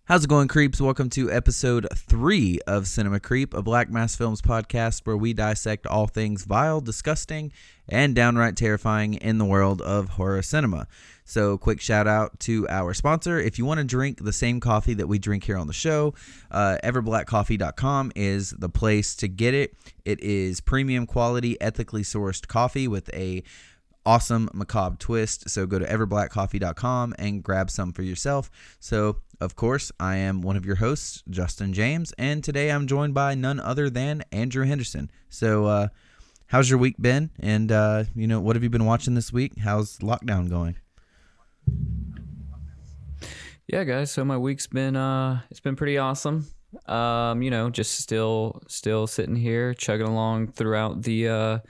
How's it going, creeps? Welcome to episode 3 of Cinema Creep, a Black Mass Films podcast where we dissect all things vile, disgusting, and downright terrifying in the world of horror cinema. So, quick shout out to our sponsor. If you want to drink the same coffee that we drink here on the show, everblackcoffee.com is the place to get it. It is premium quality, ethically sourced coffee with a awesome macabre twist. So go to everblackcoffee.com and grab some for yourself. So, of course, I am one of your hosts, Justin James, and today I'm joined by none other than Andrew Henderson. So, how's your week been? And, what have you been watching this week? How's lockdown going? Yeah, guys. So my week's been it's been pretty awesome. Just still sitting here chugging along throughout the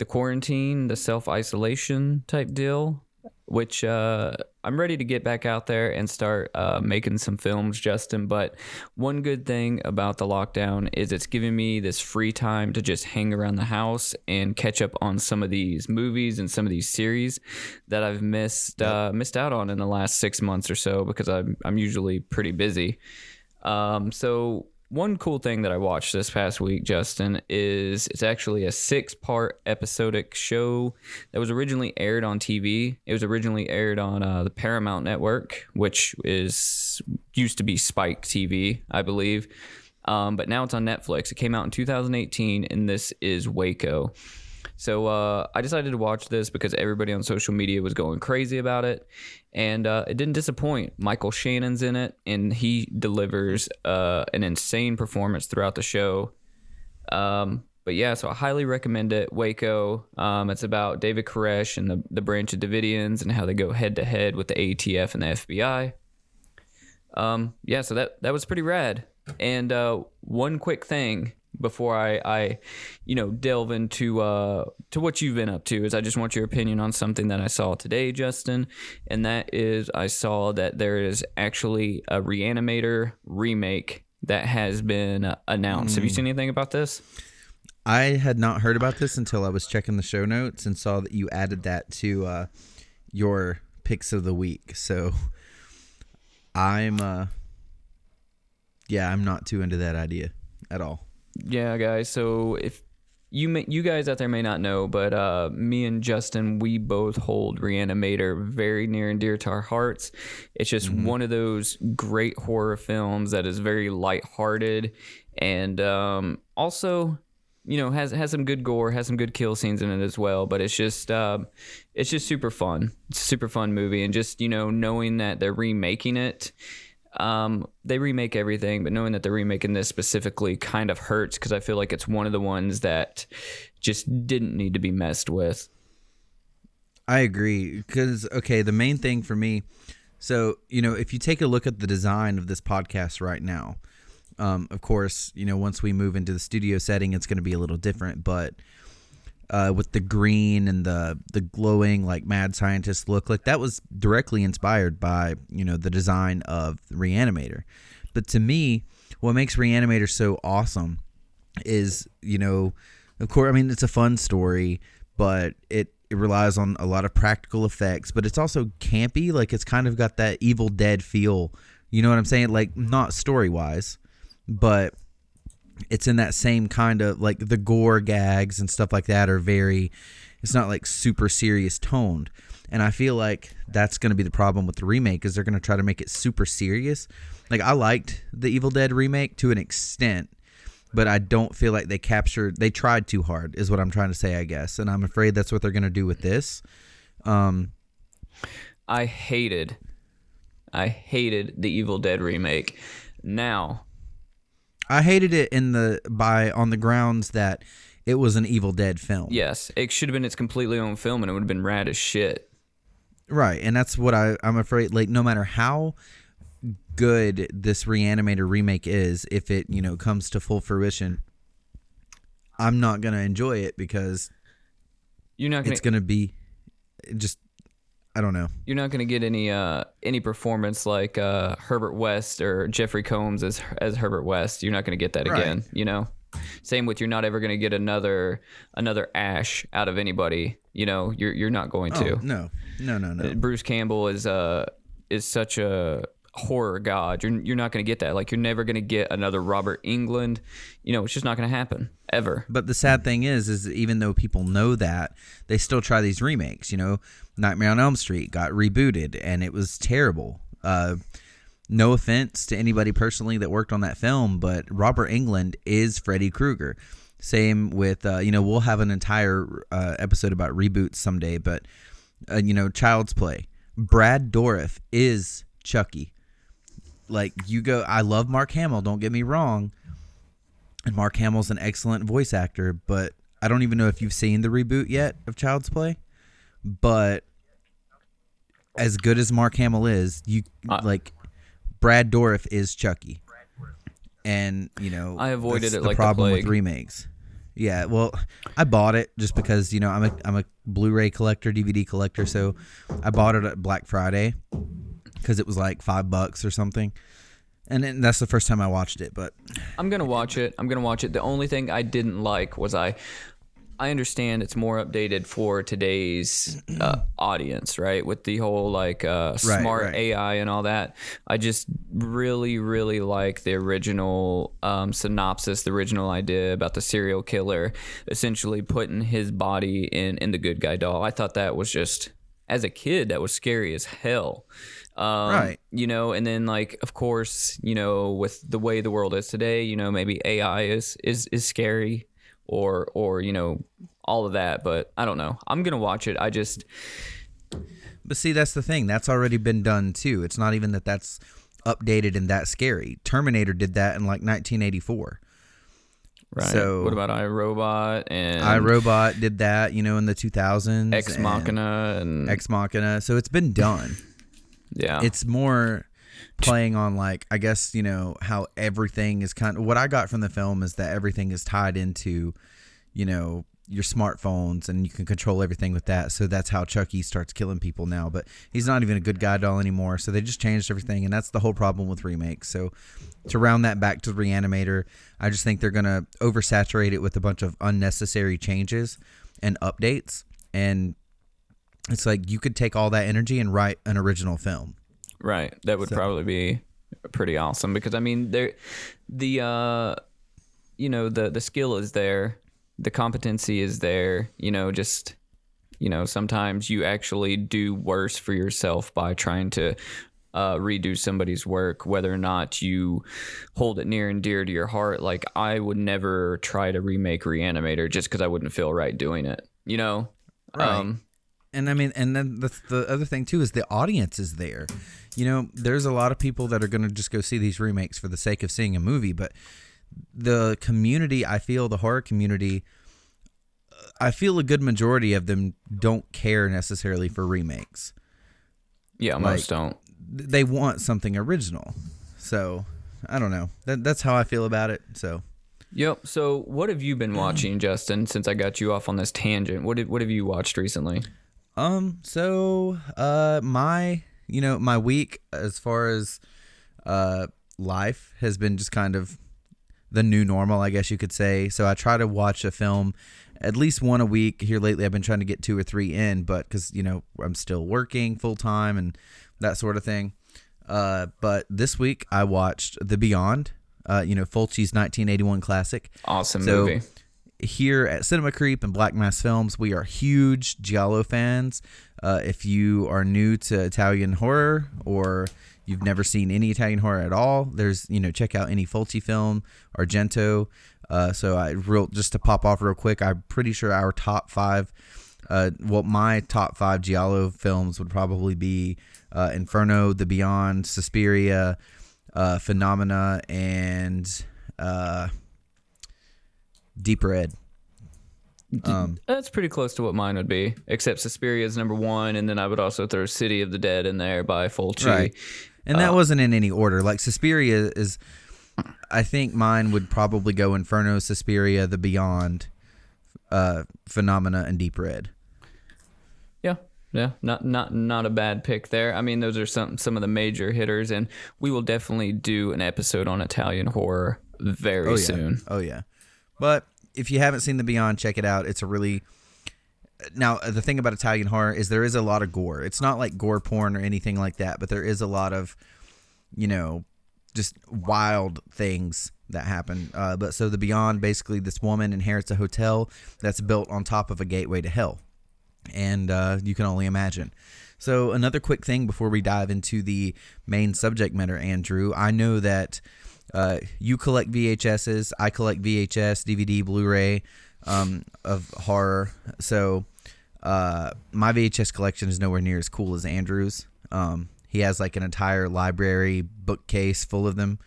quarantine, the self-isolation type deal, which I'm ready to get back out there and start making some films, Justin. But one good thing about the lockdown is it's giving me this free time to just hang around the house and catch up on some of these movies and some of these series that I've missed out on in the last 6 months or so, because I'm usually pretty busy. So one cool thing that I watched this past week, Justin, is it's actually a 6-part episodic show that was originally aired on TV. It was originally aired on the Paramount Network, which used to be Spike TV, I believe. But now it's on Netflix. It came out in 2018, and this is Waco. So I decided to watch this because everybody on social media was going crazy about it, and it didn't disappoint. Michael Shannon's in it, and he delivers an insane performance throughout the show. But yeah, so I highly recommend it. Waco. It's about David Koresh and the Branch of Davidians and how they go head to head with the ATF and the FBI. So that was pretty rad. And one quick thing before I delve into to what you've been up to is I just want your opinion on something that I saw today, Justin, and that is I saw that there is actually a Reanimator remake that has been announced. Have you seen anything about this? I had not heard about this until I was checking the show notes and saw that you added that to your picks of the week. So I'm not too into that idea at all. Yeah, guys. So if you guys out there may not know, but me and Justin, we both hold Reanimator very near and dear to our hearts. It's just one of those great horror films that is very lighthearted and also, has some good gore, has some good kill scenes in it as well. But it's just super fun. It's a super fun movie, and just knowing that they're remaking it. They remake everything, but knowing that they're remaking this specifically kind of hurts, because I feel like it's one of the ones that just didn't need to be messed with. I agree, because, the main thing for me, so, if you take a look at the design of this podcast right now, of course, once we move into the studio setting, it's going to be a little different, but with the green and the glowing like mad scientist look, like that was directly inspired by the design of Reanimator. But to me, what makes Reanimator so awesome is of course, it's a fun story, but it relies on a lot of practical effects, but it's also campy. Like, it's kind of got that Evil Dead feel, you know what I'm saying? Like, not story wise, but it's in that same kind of, like, the gore gags and stuff like that are it's not like super serious toned. And I feel like that's going to be the problem with the remake, is they're going to try to make it super serious. Like, I liked the Evil Dead remake to an extent, but I don't feel like they tried too hard, is what I'm trying to say, I guess. And I'm afraid that's what they're going to do with this. I hated the Evil Dead remake. Now, I hated it on the grounds that it was an Evil Dead film. Yes, it should have been its completely own film, and it would have been rad as shit. Right, and that's what I'm afraid. Like, no matter how good this Reanimator remake is, if it comes to full fruition, I'm not gonna enjoy it, because it's gonna be just, I don't know. You're not gonna get any performance like Herbert West or Jeffrey Combs as Herbert West. You're not gonna get that again. Same with, you're not ever gonna get another Ash out of anybody. You're not going to. No. Bruce Campbell is such a horror god. You're not going to get that. Like, you're never going to get another Robert Englund. It's just not going to happen ever. But the sad thing is even though people know that, they still try these remakes. Nightmare on Elm Street got rebooted, and it was terrible. No offense to anybody personally that worked on that film, but Robert Englund is Freddy Krueger. Same with, we'll have an entire episode about reboots someday, but, Child's Play. Brad Dourif is Chucky. Like, I love Mark Hamill, don't get me wrong. And Mark Hamill's an excellent voice actor, but I don't even know if you've seen the reboot yet of Child's Play. But as good as Mark Hamill is, Brad Dourif is Chucky. And, I avoided it the like problem the with plague. remakes. Yeah, well, I bought it just because, I'm a Blu-ray collector, DVD collector, so I bought it at Black Friday because it was like $5 or something. And then that's the first time I watched it, but I'm going to watch it. The only thing I didn't like was I understand it's more updated for today's audience, right? With the whole smart AI and all that. I just really, really like the original synopsis, the original idea about the serial killer essentially putting his body in the good guy doll. I thought that was just, as a kid, that was scary as hell. Right. And then of course, with the way the world is today, maybe AI is scary. Or all of that, but I don't know. I'm gonna watch it. But see, that's the thing. That's already been done too. It's not even that's updated and that scary. Terminator did that in 1984. Right. So what about iRobot and iRobot did that, in the 2000s. Ex Machina. So it's been done. Yeah. It's more playing on I guess, how everything is kind of, what I got from the film is that everything is tied into, your smartphones, and you can control everything with that. So that's how Chucky starts killing people now, but he's not even a good guy doll anymore. So they just changed everything, and that's the whole problem with remakes. So to round that back to the Reanimator, I just think they're going to oversaturate it with a bunch of unnecessary changes and updates. And it's you could take all that energy and write an original film. Right. That would probably be pretty awesome because the skill is there, the competency is there. Sometimes you actually do worse for yourself by trying to redo somebody's work, whether or not you hold it near and dear to your heart. Like, I would never try to remake Reanimator just because I wouldn't feel right doing it. Right. And and then the other thing too is the audience is there. There's a lot of people that are going to just go see these remakes for the sake of seeing a movie, but the community, I feel the horror community, I feel a good majority of them don't care necessarily for remakes. Yeah, most don't. They want something original. So, I don't know. That's how I feel about it. So, yep. So, what have you been watching, Justin, since I got you off on this tangent? What have you watched recently? My week as far as life has been just kind of the new normal, I guess you could say. So I try to watch a film at least one a week. Here lately I've been trying to get 2 or 3 in, but because I'm still working full time and that sort of thing. But this week I watched The Beyond, Fulci's 1981 classic. Awesome movie. Here at Cinema Creep and Black Mass Films, we are huge Giallo fans. If you are new to Italian horror or you've never seen any Italian horror at all, there's, check out any Fulci film, Argento. Just to pop off real quick, I'm pretty sure our top 5, my top 5 Giallo films would probably be Inferno, The Beyond, Suspiria, Phenomena, and Deep Red. That's pretty close to what mine would be, except Suspiria is number 1, and then I would also throw City of the Dead in there by Fulci. Right. And that wasn't in any order. Like, Suspiria is, I think mine would probably go Inferno, Suspiria, The Beyond, Phenomena, and Deep Red. Yeah, not a bad pick there. I mean, those are some of the major hitters, and we will definitely do an episode on Italian horror very soon. Oh, yeah. But if you haven't seen The Beyond, check it out. It's a really... Now, the thing about Italian horror is there is a lot of gore. It's not like gore porn or anything like that, but there is a lot of just wild things that happen. But so the Beyond, basically this woman inherits a hotel that's built on top of a gateway to hell. And you can only imagine. So another quick thing before we dive into the main subject matter, Andrew, I know that you collect VHSs, I collect VHS, DVD, Blu-ray of horror. So my VHS collection is nowhere near as cool as Andrew's. He has like an entire library bookcase full of them.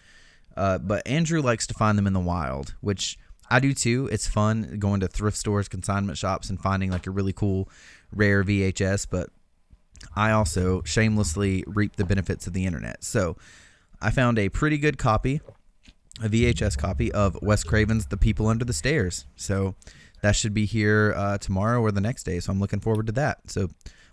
But Andrew likes to find them in the wild, which I do too. It's fun going to thrift stores, consignment shops, and finding like a really cool, rare VHS. But I also shamelessly reap the benefits of the internet. So I found a pretty good copy, a VHS copy of Wes Craven's The People Under the Stairs. So that should be here tomorrow or the next day. So I'm looking forward to that. So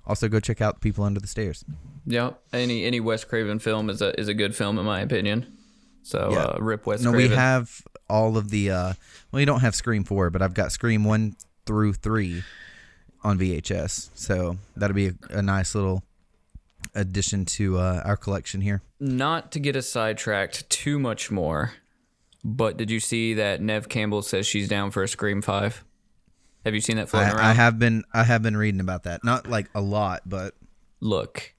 also go check out The People Under the Stairs. Yeah, any Wes Craven film is a good film in my opinion. So Yeah. rip Wes No, Craven. we have all of the, well, you don't have Scream 4, but I've got Scream 1 through 3 on VHS. So that'll be a nice little addition to our collection here. Not to get us sidetracked too much more, but did you see that Nev Campbell says she's down for a Scream 5? Have you seen that floating around? I have been reading about that. Not like a lot, but Look,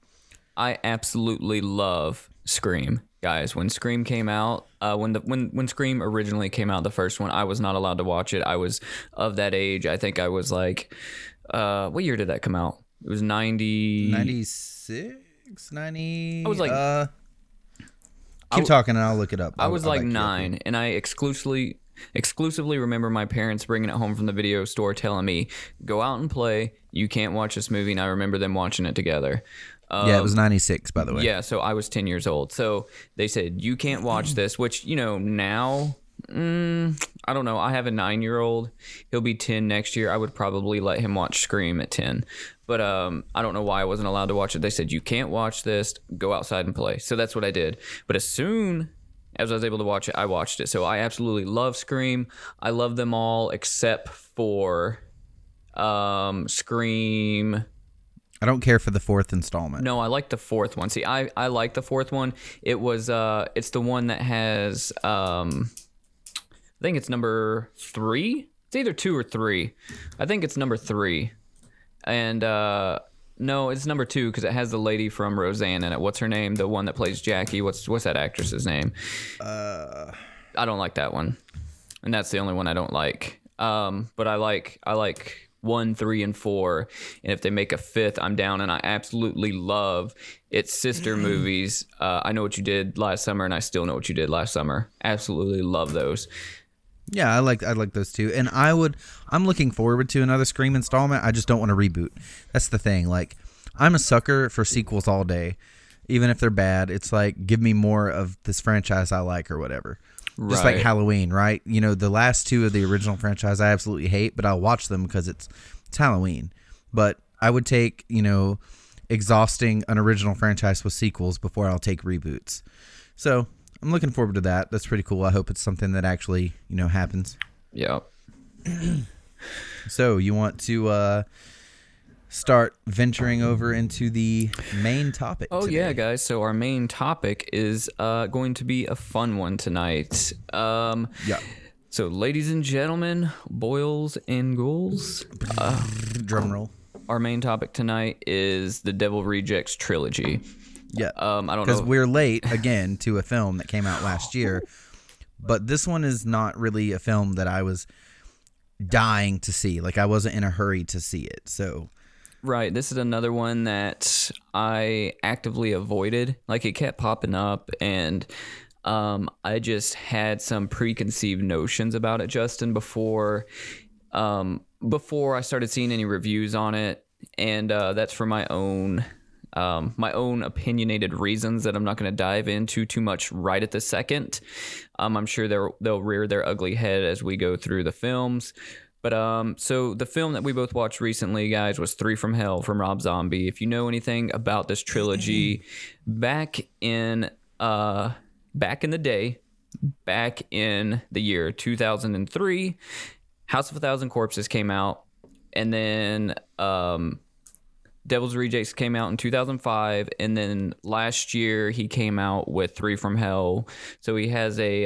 I absolutely love Scream. Guys, when Scream came out, when Scream originally came out, the first one, I was not allowed to watch it. I was of that age. I think I was like, what year did that come out? It was 96, 90. I was like, keep talking and I'll look it up. I was like 9, and I exclusively remember my parents bringing it home from the video store, telling me, "Go out and play. You can't watch this movie." And I remember them watching it together. Yeah, it was 96, by the way. Yeah, so I was 10 years old. So they said, you can't watch this, which, now, I don't know. I have a 9-year-old. He'll be 10 next year. I would probably let him watch Scream at 10. But I don't know why I wasn't allowed to watch it. They said, you can't watch this. Go outside and play. So that's what I did. But as soon as I was able to watch it, I watched it. So I absolutely love Scream. I love them all except for Scream... I don't care for the 4th installment. No, I like the 4th one. See, I like the 4th one. It was it's the one that has I think it's number 3. It's either 2 or 3. I think it's number 3. And no, it's number 2 because it has the lady from Roseanne in it. What's her name? The one that plays Jackie. What's that actress's name? I don't like that one, and that's the only one I don't like. But I like 1, 3, and 4, and if they make a 5th, I'm down. And I absolutely love its sister movies. I Know What You Did Last Summer, and I Still Know What You Did Last Summer. Absolutely love those. Yeah, I like those too, and I'm looking forward to another Scream installment. I just don't want to reboot. That's the thing. Like, I'm a sucker for sequels all day, even if they're bad. It's like, give me more of this franchise I like or whatever. Just like Halloween, right? The last 2 of the original franchise I absolutely hate, but I'll watch them because it's Halloween. But I would take, exhausting an original franchise with sequels before I'll take reboots. So I'm looking forward to that. That's pretty cool. I hope it's something that actually, happens. Yeah. So you want to start venturing over into the main topic today. Yeah, guys. So our main topic is going to be a fun one tonight. Yeah. So, ladies and gentlemen, boys and ghouls, Drum roll. our main topic tonight is the Devil Rejects trilogy. Yeah. I don't know. Because we're late again to a film that came out last year, but this one is not really a film that I was dying to see. Like, I wasn't in a hurry to see it. So. Right. This is another one that I actively avoided. Like, it kept popping up, and I just had some preconceived notions about it, Justin, before I started seeing any reviews on it. And that's for my own opinionated reasons that I'm not going to dive into too much right at the second. I'm sure they'll rear their ugly head as we go through the films. But so the film that we both watched recently, guys, was 3 from Hell from Rob Zombie. If you know anything about this trilogy, back in the day, back in the year 2003, House of a Thousand Corpses came out, and then Devil's Rejects came out in 2005, and then last year he came out with Three from Hell. So he has a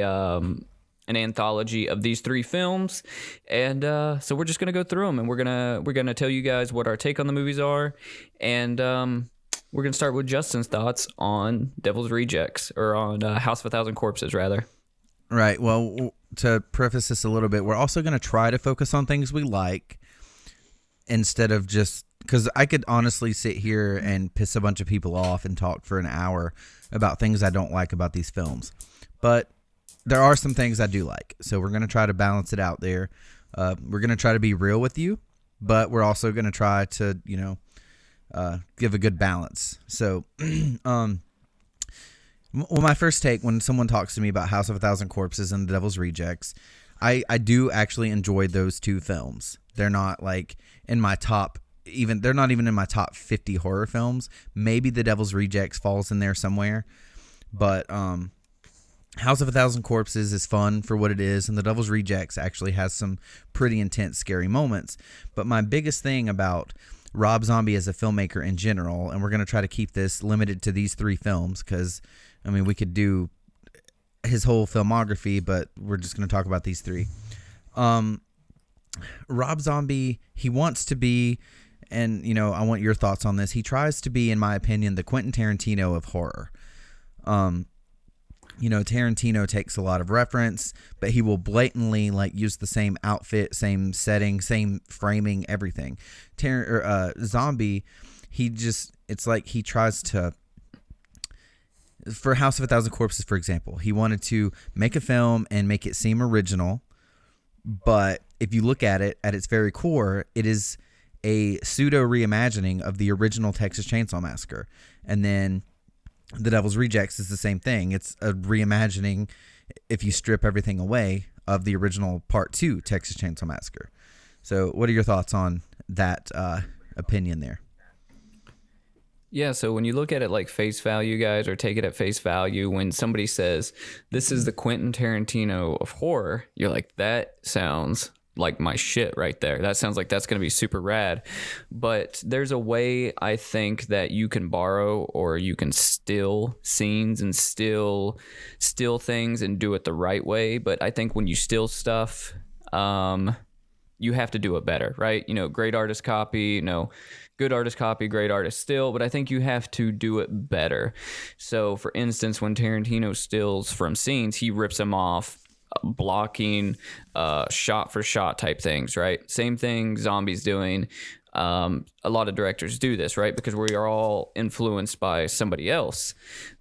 an anthology of these 3 films, and so we're just gonna go through them, and we're gonna tell you guys what our take on the movies are, and we're gonna start with Justin's thoughts on Devil's Rejects, or on House of a Thousand Corpses, rather. Right. Well, to preface this a little bit, we're also gonna try to focus on things we like instead of just. Because I could honestly sit here and piss a bunch of people off and talk for an hour about things I don't like about these films. But there are some things I do like. So we're going to try to balance it out there. We're going to try to be real with you, but we're also going to try to, give a good balance. So, well, my first take when someone talks to me about House of a Thousand Corpses and The Devil's Rejects, I do actually enjoy those 2 films. They're not like in my top... they're not even in my top 50 horror films. Maybe The Devil's Rejects falls in there somewhere, but House of a Thousand Corpses is fun for what it is, and The Devil's Rejects actually has some pretty intense, scary moments. But my biggest thing about Rob Zombie as a filmmaker in general, and we're going to try to keep this limited to these 3 films, because I mean we could do his whole filmography, but we're just going to talk about these 3. Rob Zombie, he wants to be... And, I want your thoughts on this. He tries to be, in my opinion, the Quentin Tarantino of horror. Tarantino takes a lot of reference, but he will blatantly use the same outfit, same setting, same framing, everything. Zombie, it's like he tries to... For House of a Thousand Corpses, for example, he wanted to make a film and make it seem original, but if you look at it, at its very core, it is a pseudo reimagining of the original Texas Chainsaw Massacre. And then The Devil's Rejects is the same thing. It's a reimagining, if you strip everything away, of the original Part 2 Texas Chainsaw Massacre. So what are your thoughts on that opinion there? Yeah, so when you look at it like face value, guys, or take it at face value, when somebody says, this is the Quentin Tarantino of horror, you're like, that sounds like my shit right there. That sounds like that's going to be super rad. But there's a way, I think, that you can borrow, or you can steal scenes and steal things and do it the right way. But I think when you steal stuff, you have to do it better, right? Great artist copy, good artist copy, great artist steal, but I think you have to do it better. So for instance, when Tarantino steals from scenes, he rips them off, blocking, shot for shot type things, right? Same thing Zombie's doing. A lot of directors do this, right? Because we are all influenced by somebody else.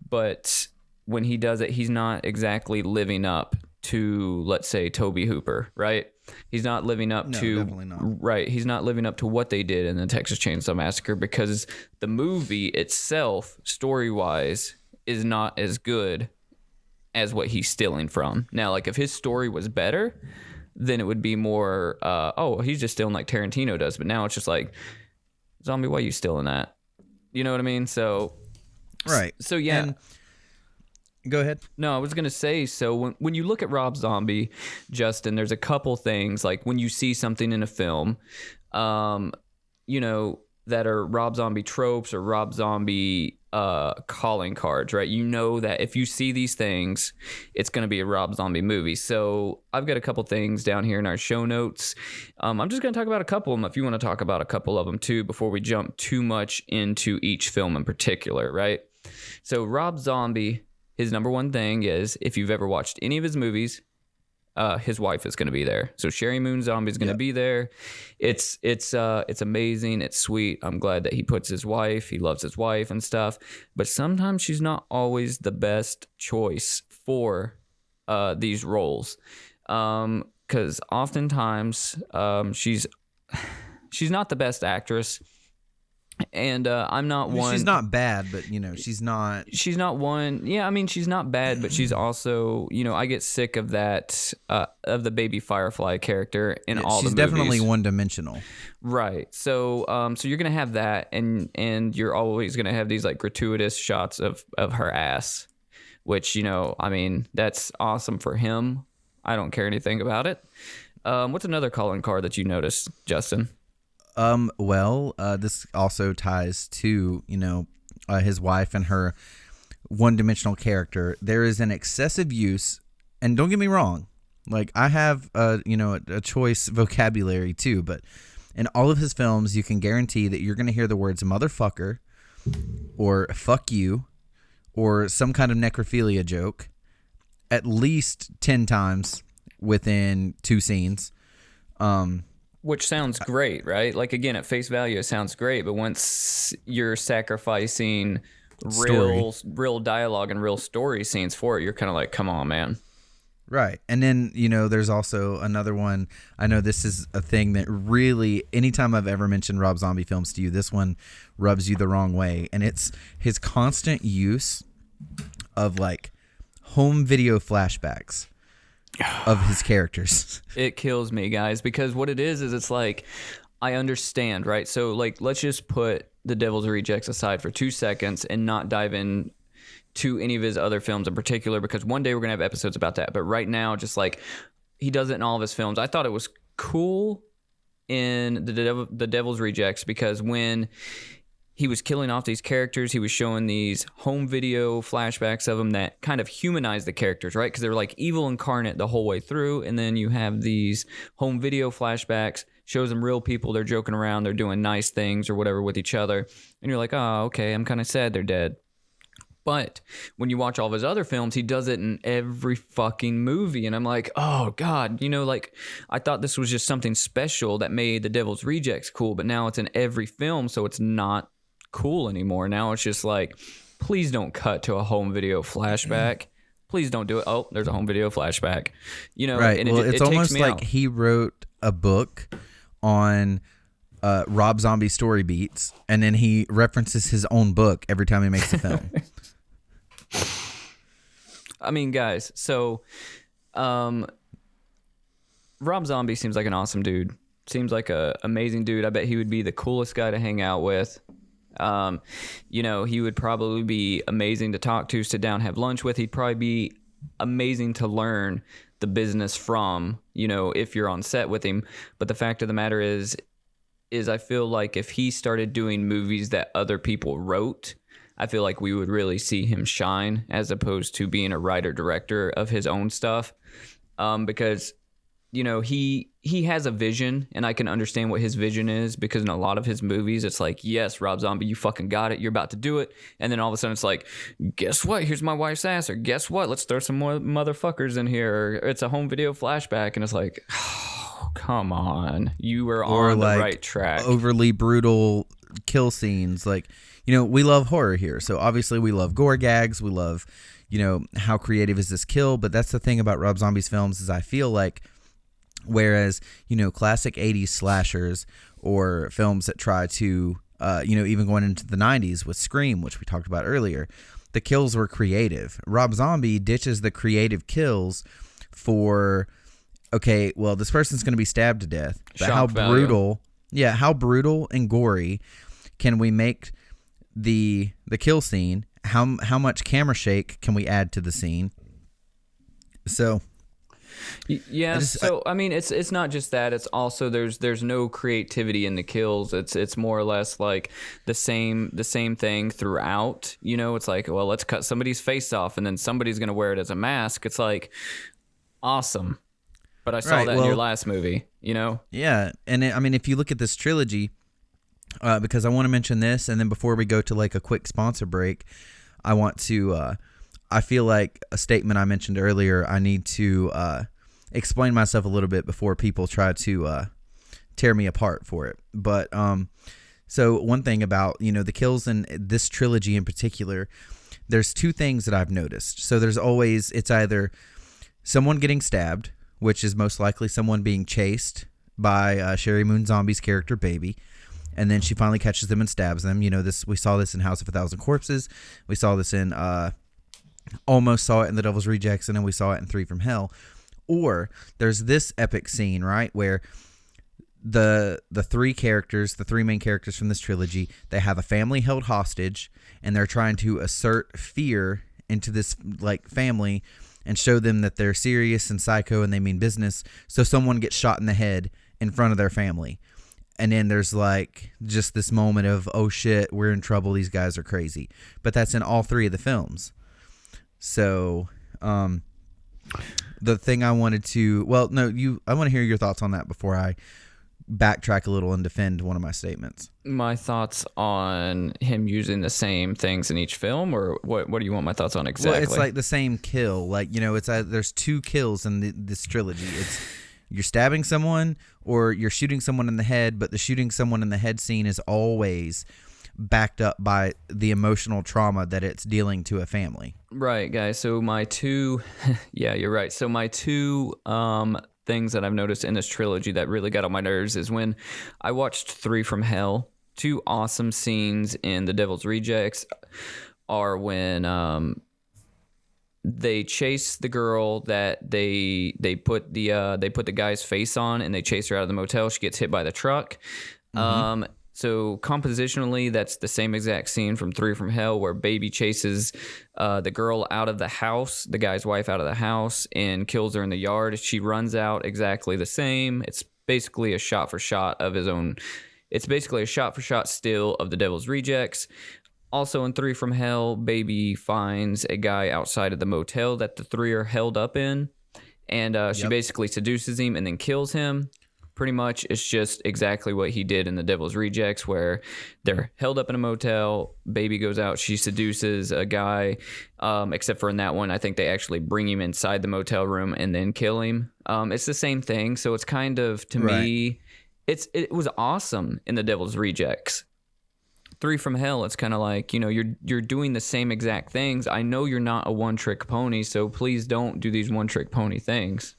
But when he does it, he's not exactly living up to, let's say, Tobe Hooper, right? He's not living up definitely not. Right. He's not living up to what they did in the Texas Chainsaw Massacre, because the movie itself, story-wise, is not as good as what he's stealing from. Now, like, if his story was better, then it would be more, he's just stealing like Tarantino does. But now it's just like, Zombie, why are you stealing that? You know what I mean? So, right. So, yeah. And go ahead. No, I was going to say, so when you look at Rob Zombie, Justin, there's a couple things, like when you see something in a film, that are Rob Zombie tropes or Rob Zombie calling cards, right? You know that if you see these things, it's going to be a Rob Zombie movie. So I've got a couple things down here in our show notes. I'm just going to talk about a couple of them if you want to talk about a couple of them too, before we jump too much into each film in particular, right? So Rob Zombie, his number one thing is, if you've ever watched any of his movies, his wife is going to be there. So Sherry Moon Zombie is going to be there. It's amazing. It's sweet. I'm glad that he puts his wife. He loves his wife and stuff. But sometimes she's not always the best choice for these roles, because oftentimes she's not the best actress. And I'm not one. She's not bad, but she's not. She's not one. Yeah, I mean, she's not bad, but she's also, I get sick of that, of the baby Firefly character in all the movies. She's definitely one-dimensional. Right. So, so you're gonna have that, and you're always gonna have these like gratuitous shots of her ass, which I mean, that's awesome for him. I don't care anything about it. What's another calling card that you noticed, Justin? This also ties to, his wife and her one-dimensional character. There is an excessive use, and don't get me wrong, like I have a choice vocabulary too, but in all of his films you can guarantee that you're going to hear the words motherfucker or fuck you or some kind of necrophilia joke at least 10 times within 2 scenes. Which sounds great, right? Like, again, at face value, it sounds great. But once you're sacrificing real dialogue and real story scenes for it, you're kind of like, come on, man. Right. And then, there's also another one. I know this is a thing that really, anytime I've ever mentioned Rob Zombie films to you, this one rubs you the wrong way. And it's his constant use of, like, home video flashbacks of his characters. It kills me, guys, because what it is it's like, I understand, right? So, like, let's just put The Devil's Rejects aside for 2 seconds and not dive in to any of his other films in particular, because one day we're gonna have episodes about that. But right now, just like he does it in all of his films. I thought it was cool in the Devil's Rejects because when he was killing off these characters, he was showing these home video flashbacks of them that kind of humanized the characters, right? Because they were like evil incarnate the whole way through. And then you have these home video flashbacks, shows them real people. They're joking around. They're doing nice things or whatever with each other. And you're like, oh, okay, I'm kind of sad they're dead. But when you watch all of his other films, he does it in every fucking movie. And I'm like, oh, God, like I thought this was just something special that made The Devil's Rejects cool. But now it's in every film, so it's not cool anymore. Now it's just like, please don't cut to a home video flashback. Please don't do it. Oh, there's a home video flashback. Right. And well, it it's takes almost me like out. he wrote a book on Rob Zombie story beats, and then he references his own book every time he makes a film. I mean, guys, so Rob Zombie seems like an awesome dude. Seems like a amazing dude. I bet he would be the coolest guy to hang out with. He would probably be amazing to talk to, sit down, have lunch with. He'd probably be amazing to learn the business from, if you're on set with him. But the fact of the matter is I feel like if he started doing movies that other people wrote, I feel like we would really see him shine as opposed to being a writer-director of his own stuff. Because, he has a vision, and I can understand what his vision is, because in a lot of his movies, it's like, yes, Rob Zombie, you fucking got it. You're about to do it. And then all of a sudden it's like, guess what? Here's my wife's ass. Or guess what? Let's throw some more motherfuckers in here. Or it's a home video flashback. And it's like, oh, come on. You were on the right track. Overly brutal kill scenes. Like, we love horror here. So obviously we love gore gags. We love, how creative is this kill? But that's the thing about Rob Zombie's films is I feel like, whereas, classic 80s slashers or films that try to, even going into the 90s with Scream, which we talked about earlier, the kills were creative. Rob Zombie ditches the creative kills for, okay, well, this person's going to be stabbed to death. But how brutal and gory can we make the kill scene? How much camera shake can we add to the scene? So yeah, I mean, it's not just that. It's also there's no creativity in the kills. It's more or less like the same thing throughout. It's like, well, let's cut somebody's face off, and then somebody's gonna wear it as a mask. It's like, awesome, but I saw that in your last movie. Yeah, and if you look at this trilogy, because I want to mention this, and then before we go to like a quick sponsor break, I want to. I feel like a statement I mentioned earlier, I need to explain myself a little bit before people try to tear me apart for it. But so one thing about, the kills in this trilogy in particular, there's 2 things that I've noticed. So there's always, it's either someone getting stabbed, which is most likely someone being chased by Sherry Moon Zombie's character, Baby. And then she finally catches them and stabs them. We saw this in House of a Thousand Corpses. We saw this in... almost saw it in The Devil's Rejects, and then we saw it in 3 from Hell. Or there's this epic scene, right, where the 3 main characters from this trilogy, they have a family held hostage, and they're trying to assert fear into this like family and show them that they're serious and psycho and they mean business. So someone gets shot in the head in front of their family. and then there's like just this moment of, oh shit, we're in trouble, these guys are crazy. But that's in all three of the films. So the thing I wanted to, I want to hear your thoughts on that before I backtrack a little and defend one of my statements. My thoughts on him using the same things in each film, or what do you want my thoughts on exactly? Well, it's like the same kill. Like, you know, there's two kills in this trilogy. It's you're stabbing someone or you're shooting someone in the head, but the shooting someone in the head scene is always backed up by the emotional trauma that it's dealing to a family. Right, guys. So my two, yeah, you're right. So my two things that I've noticed in this trilogy that really got on my nerves is when I watched Three from Hell. Two awesome scenes in The Devil's Rejects are when they chase the girl that they put the guy's face on, and they chase her out of the motel. She gets hit by the truck. Mm-hmm. So compositionally, that's the same exact scene from Three from Hell, where Baby chases the girl out of the house, the guy's wife out of the house, and kills her in the yard. She runs out exactly the same. It's basically a shot for shot of his own. It's basically a shot for shot still of The Devil's Rejects. Also in Three from Hell, Baby finds a guy outside of the motel that the three are held up in, and she basically seduces him and then kills him. Pretty much, it's just exactly what he did in The Devil's Rejects, where they're held up in a motel, Baby goes out, she seduces a guy, except for in that one, I think they actually bring him inside the motel room and then kill him. It's the same thing, so it's kind of, to me, it was awesome in The Devil's Rejects. Three from Hell, it's kind of like, you know, you're doing the same exact things. I know you're not a one-trick pony, so please don't do these one-trick pony things.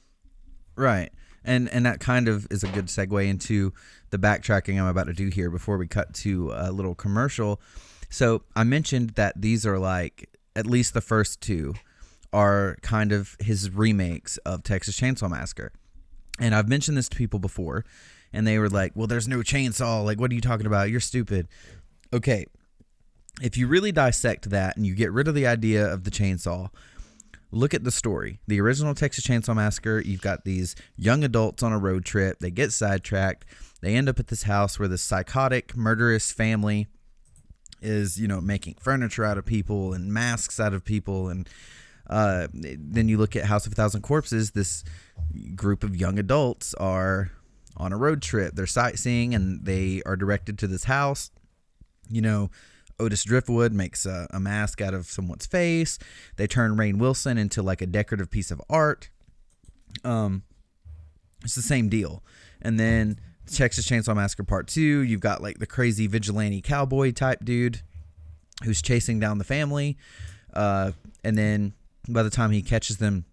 Right. And that kind of is a good segue into the backtracking I'm about to do here before we cut to a little commercial. So I mentioned that these are like, at least the first two are kind of his remakes of Texas Chainsaw Massacre. And I've mentioned this to people before, and they were like, well, there's no chainsaw. Like, what are you talking about? You're stupid. Okay, if you really dissect that and you get rid of the idea of the chainsaw, look at the story. The original Texas Chainsaw Massacre, you've got these young adults on a road trip. They get sidetracked. They end up at this house where this psychotic, murderous family is, you know, making furniture out of people and masks out of people. And then you look at House of a Thousand Corpses. This group of young adults are on a road trip. They're sightseeing, and they are directed to this house. You know, Otis Driftwood makes a mask out of someone's face. They turn Rainn Wilson into like a decorative piece of art. It's the same deal. And then Texas Chainsaw Massacre Part 2, you've got like the crazy vigilante cowboy type dude who's chasing down the family. And then by the time he catches them,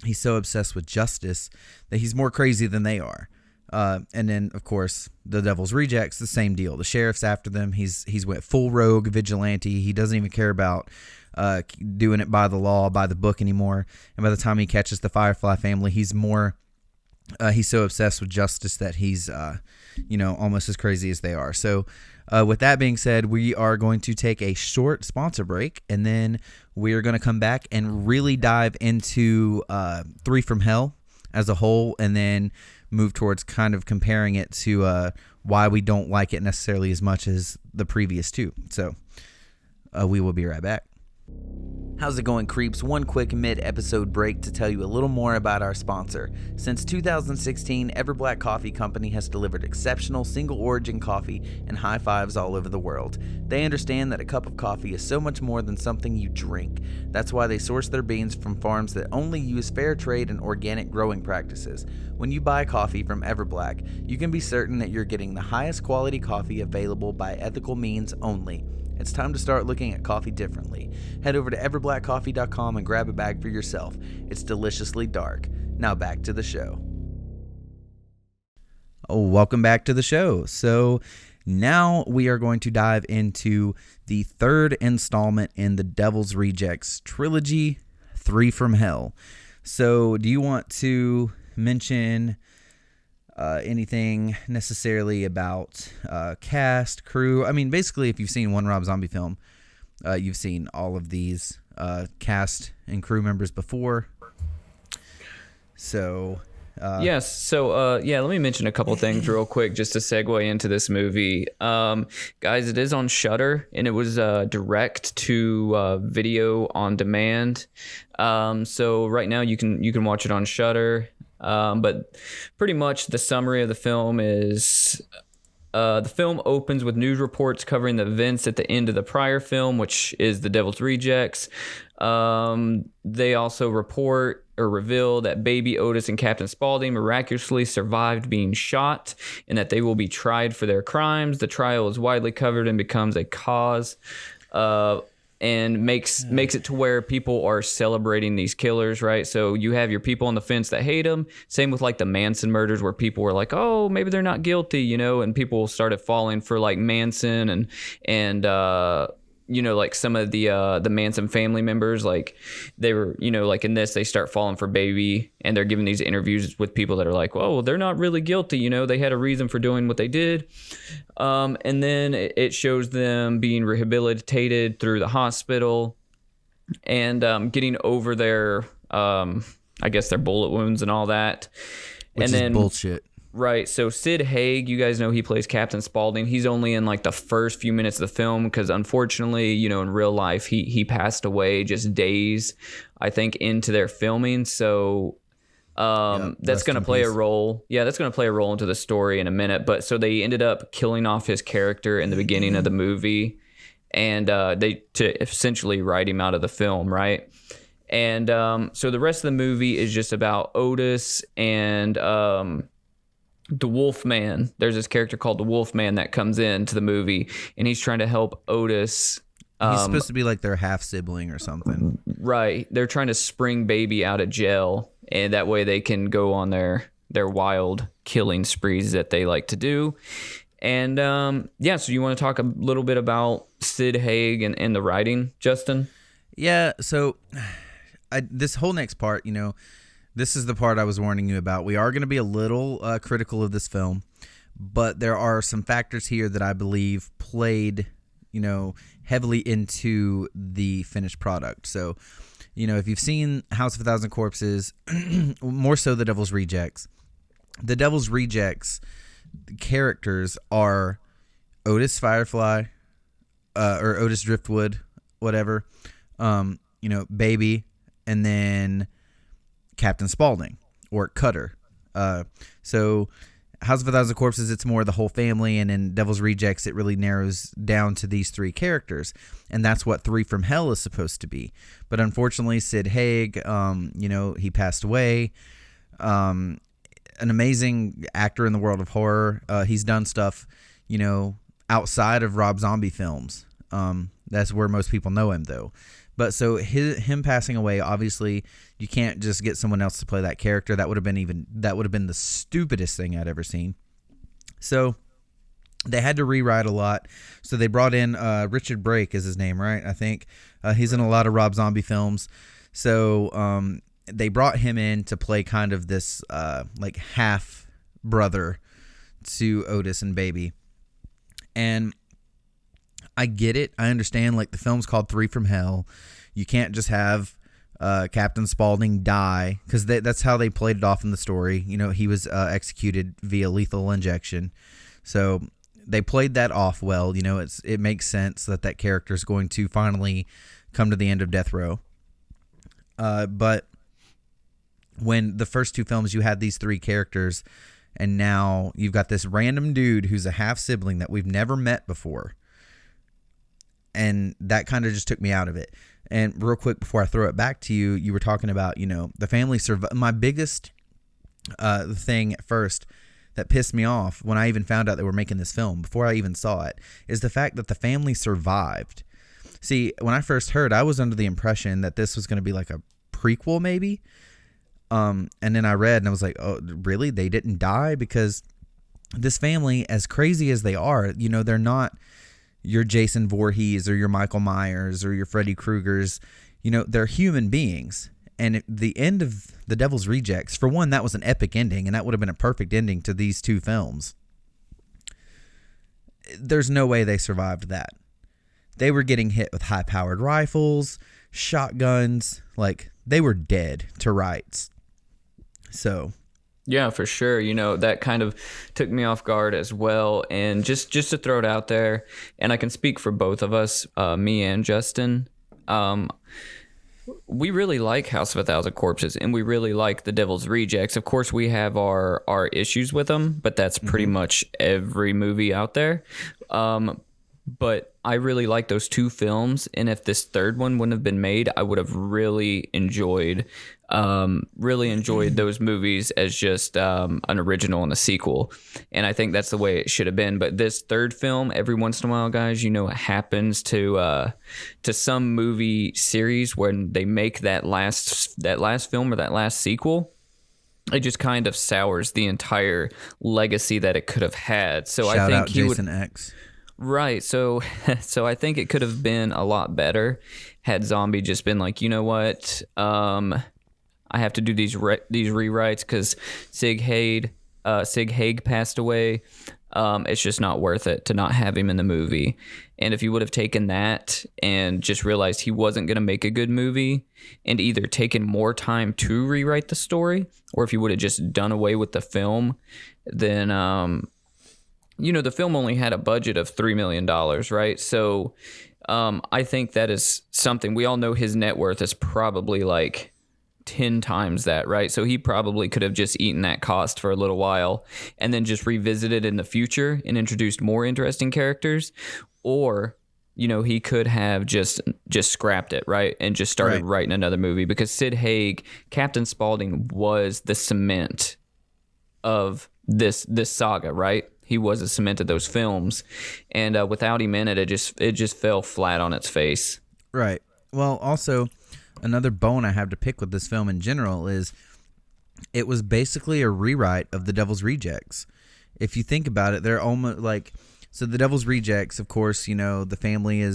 he's so obsessed with justice that he's more crazy than they are. And then, of course, The Devil's Rejects, the same deal. The sheriff's after them. He's went full rogue vigilante. He doesn't even care about doing it by the law, by the book anymore. And by the time he catches the Firefly family, he's so obsessed with justice that he's, almost as crazy as they are. So with that being said, we are going to take a short sponsor break, and then we're going to come back and really dive into Three from Hell as a whole, and then move towards kind of comparing it to why we don't like it necessarily as much as the previous two. So we will be right back. How's it going, creeps? One quick mid-episode break to tell you a little more about our sponsor. Since 2016, Everblack Coffee Company has delivered exceptional single-origin coffee and high fives all over the world. They understand that a cup of coffee is so much more than something you drink. That's why they source their beans from farms that only use fair trade and organic growing practices. When you buy coffee from Everblack, you can be certain that you're getting the highest quality coffee available by ethical means only. It's time to start looking at coffee differently. Head over to everblackcoffee.com and grab a bag for yourself. It's deliciously dark. Now back to the show. Welcome back to the show. So now we are going to dive into the third installment in the Devil's Rejects trilogy, Three from Hell. So do you want to mention anything necessarily about cast, crew? I mean, basically, if you've seen one Rob Zombie film, you've seen all of these cast and crew members before. So Yes. So, let me mention a couple things real quick just to segue into this movie. Guys, it is on Shudder, and it was direct to video on demand. So right now you can watch it on Shudder. But pretty much the summary of the film is the film opens with news reports covering the events at the end of the prior film, which is The Devil's Rejects. They also report or reveal that baby Otis and Captain Spaulding miraculously survived being shot and that they will be tried for their crimes. The trial is widely covered and becomes a cause and makes it to where people are celebrating these killers, right? So you have your people on the fence that hate them. Same with like the Manson murders, where people were like, oh, maybe they're not guilty, and people started falling for like Manson and like some of the Manson family members, like they were, like in this, they start falling for baby, and they're giving these interviews with people that are like, well, they're not really guilty. They had a reason for doing what they did. And then it shows them being rehabilitated through the hospital and getting over their, I guess their bullet wounds and all that. Which and is then bullshit. Right. So Sid Haig, you guys know he plays Captain Spaulding. He's only in like the first few minutes of the film because unfortunately, in real life, he passed away just days, I think, into their filming. So that's going to play a role. Yeah, that's going to play a role into the story in a minute. But so they ended up killing off his character in the beginning of the movie, and to essentially write him out of the film, right? And so the rest of the movie is just about Otis and the Wolfman. There's this character called the Wolfman that comes into the movie, and he's trying to help Otis. He's supposed to be like their half sibling or something. Right. They're trying to spring baby out of jail, and that way they can go on their wild killing sprees that they like to do. And so you want to talk a little bit about Sid Haig and the writing, Justin? Yeah. So this whole next part, this is the part I was warning you about. We are going to be a little critical of this film, but there are some factors here that I believe played, heavily into the finished product. So, if you've seen House of a Thousand Corpses, more so The Devil's Rejects, The Devil's Rejects characters are Otis Firefly, or Otis Driftwood, whatever, Baby, and then Captain Spaulding or Cutter. So House of a Thousand Corpses, it's more the whole family, and in Devil's Rejects, it really narrows down to these three characters, and that's what Three from Hell is supposed to be. But unfortunately, Sid Haig, he passed away. An amazing actor in the world of horror. He's done stuff, outside of Rob Zombie films. That's where most people know him, though. But so him passing away, obviously, you can't just get someone else to play that character. That would have been the stupidest thing I'd ever seen. So they had to rewrite a lot. So they brought in Richard Brake is his name, right? I think he's in a lot of Rob Zombie films. So they brought him in to play kind of this like half brother to Otis and Baby. And I get it. I understand, like, the film's called Three from Hell. You can't just have Captain Spaulding die, because that's how they played it off in the story. He was executed via lethal injection. So they played that off well. It makes sense that character is going to finally come to the end of death row. But when the first two films, you had these three characters, and now you've got this random dude who's a half sibling that we've never met before. And that kind of just took me out of it. And real quick, before I throw it back to you, you were talking about, the family my biggest thing at first that pissed me off when I even found out they were making this film, before I even saw it, is the fact that the family survived. See, when I first heard, I was under the impression that this was going to be like a prequel, maybe. And then I read and I was like, oh, really? They didn't die? Because this family, as crazy as they are, they're not your Jason Voorhees or your Michael Myers or your Freddy Kruegers. They're human beings. And at the end of The Devil's Rejects, for one, that was an epic ending, and that would have been a perfect ending to these two films. There's no way they survived that. They were getting hit with high-powered rifles, shotguns, like, they were dead to rights. So, Yeah, for sure. That kind of took me off guard as well. And just to throw it out there, and I can speak for both of us, me and Justin. Um, we really like House of a Thousand Corpses, and we really like The Devil's Rejects. Of course, we have our issues with them, but that's pretty much every movie out there. But I really like those two films, and if this third one wouldn't have been made, I would have really enjoyed those movies as just an original and a sequel. And I think that's the way it should have been. But this third film, every once in a while, guys, it happens to some movie series when they make that last film or that last sequel. It just kind of sours the entire legacy that it could have had. So Shout I think out Jason X. Right. So I think it could have been a lot better had Zombie just been like, you know what? I have to do these rewrites because Sig Haig passed away. It's just not worth it to not have him in the movie. And if you would have taken that and just realized he wasn't going to make a good movie and either taken more time to rewrite the story, or if you would have just done away with the film, then the film only had a budget of $3 million, right? So I think that is something. We all know his net worth is probably like 10 times that, right? So he probably could have just eaten that cost for a little while and then just revisited in the future and introduced more interesting characters. Or, he could have just scrapped it, right? And just started writing another movie, because Sid Haig, Captain Spaulding, was the cement of this saga, right? He was the cement of those films, and without him in it, it just fell flat on its face. Right. Well, also, another bone I have to pick with this film in general is it was basically a rewrite of The Devil's Rejects. If you think about it, they're almost like, so The Devil's Rejects, of course, the family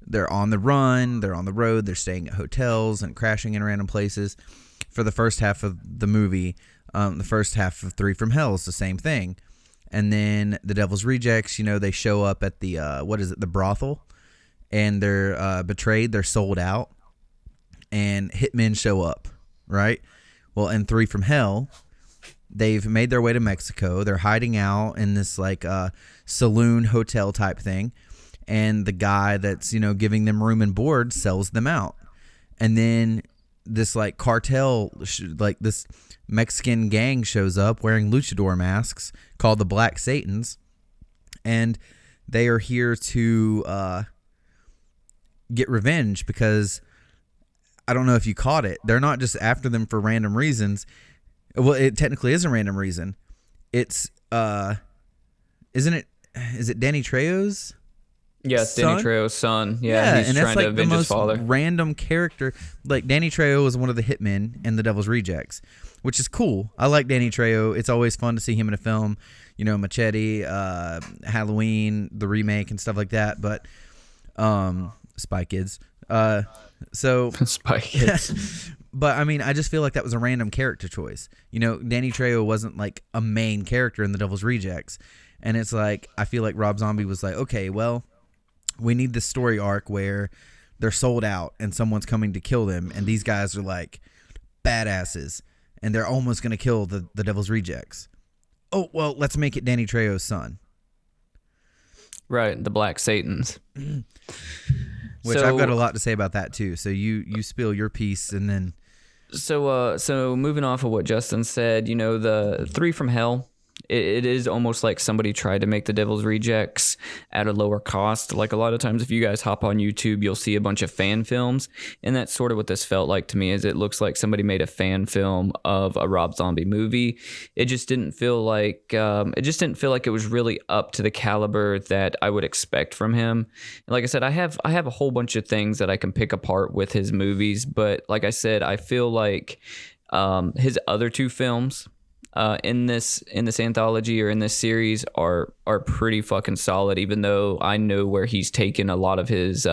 they're on the run, they're on the road, they're staying at hotels and crashing in random places. For the first half of the movie, the first half of Three from Hell is the same thing. And then The Devil's Rejects, they show up at the, the brothel, and they're betrayed, they're sold out, and hitmen show up, right? Well, in Three from Hell, they've made their way to Mexico, they're hiding out in this, saloon hotel type thing, and the guy that's, giving them room and board sells them out. And then this, cartel, this Mexican gang shows up wearing luchador masks called the Black Satans, and they are here to get revenge, because I don't know if you caught it. They're not just after them for random reasons. Well, it technically is a random reason. It's is it Danny Trejo's? Yeah, it's son? Danny Trejo's son. Yeah, he's and trying that's to avenge his father. Random character. Like, Danny Trejo was one of the hitmen in The Devil's Rejects, which is cool. I like Danny Trejo. It's always fun to see him in a film. Machete, Halloween, the remake, and stuff like that. But Spy Kids. Spy Kids. But I mean, I just feel like that was a random character choice. Danny Trejo wasn't like a main character in The Devil's Rejects, and it's like, I feel like Rob Zombie was like, okay, well, we need this story arc where they're sold out and someone's coming to kill them, and these guys are like badasses, and they're almost going to kill the Devil's Rejects. Oh, well, let's make it Danny Trejo's son. Right, the Black Satans. Which I've got a lot to say about that too. So you spill your piece, and then. So moving off of what Justin said, the Three from Hell, it is almost like somebody tried to make The Devil's Rejects at a lower cost. Like, a lot of times if you guys hop on YouTube, you'll see a bunch of fan films, and that's sort of what this felt like to me. Is it looks like somebody made a fan film of a Rob Zombie movie. It just didn't feel like it was really up to the caliber that I would expect from him. And like I said, I have a whole bunch of things that I can pick apart with his movies, but like I said, I feel like his other two films in this anthology or in this series are pretty fucking solid, even though I know where he's taken a lot of his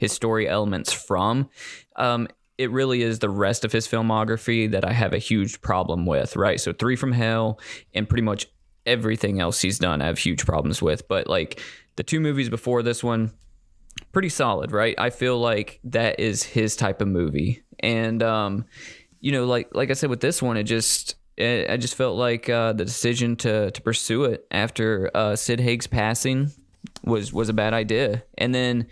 story elements from. It really is the rest of his filmography that I have a huge problem with, right? So Three from Hell and pretty much everything else he's done I have huge problems with, but like the two movies before this one, pretty solid, right? I feel like that is his type of movie. And like I said with this one, I just felt like the decision to pursue it after Sid Haig's passing was a bad idea. And then,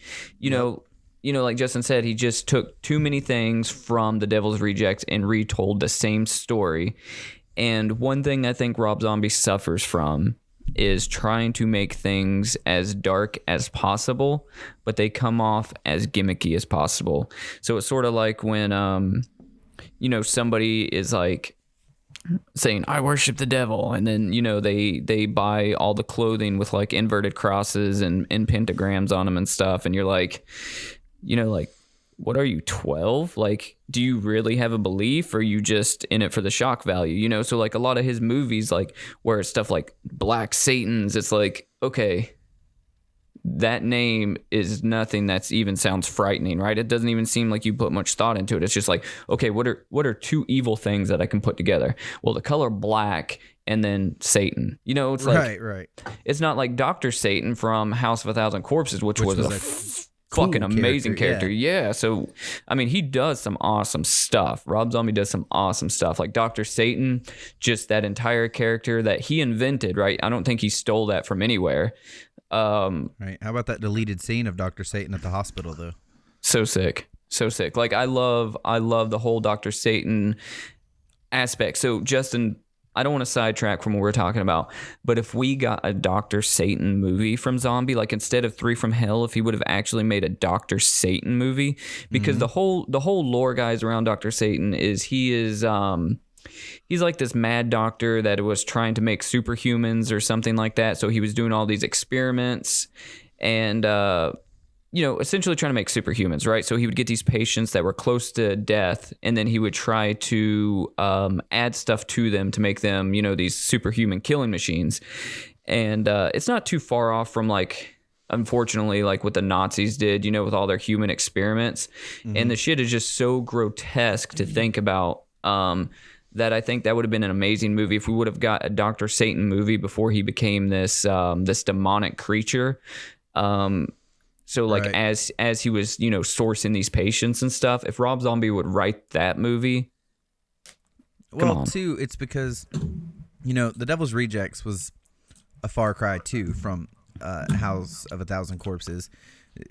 like Justin said, he just took too many things from The Devil's Rejects and retold the same story. And one thing I think Rob Zombie suffers from is trying to make things as dark as possible, but they come off as gimmicky as possible. So it's sort of like when, somebody is like saying, I worship the devil. And then, they buy all the clothing with like inverted crosses and pentagrams on them and stuff. And you're like, what are you, 12? Like, do you really have a belief, or are you just in it for the shock value? So like a lot of his movies, like where it's stuff like Black Satans, it's like, okay, that name is nothing that's even sounds frightening, right? It doesn't even seem like you put much thought into it. It's just like, okay, what are two evil things that I can put together? Well, the color black and then Satan. It's like, right. It's not like Dr. Satan from House of a Thousand Corpses, which was a fucking amazing character. Yeah. So, I mean, he does some awesome stuff. Rob Zombie does some awesome stuff. Like Dr. Satan, just that entire character that he invented, right? I don't think he stole that from anywhere. Right. How about that deleted scene of Dr. Satan at the hospital, though? So sick. Like, I love the whole Dr. Satan aspect. So, Justin, I don't want to sidetrack from what we're talking about, but if we got a Dr. Satan movie from Zombie, like instead of Three from Hell, if he would have actually made a Dr. Satan movie, because the whole lore, guys, around Dr. Satan is he's like this mad doctor that was trying to make superhumans or something like that. So he was doing all these experiments and essentially trying to make superhumans, right? So he would get these patients that were close to death, and then he would try to add stuff to them to make them, these superhuman killing machines. And it's not too far off from, like, unfortunately, like what the Nazis did, with all their human experiments. And the shit is just so grotesque to think about that I think that would have been an amazing movie if we would have got a Dr. Satan movie before he became this demonic creature. So like right. as he was, sourcing these patients and stuff, if Rob Zombie would write that movie. Well, too, it's because, The Devil's Rejects was a far cry too from House of a Thousand Corpses.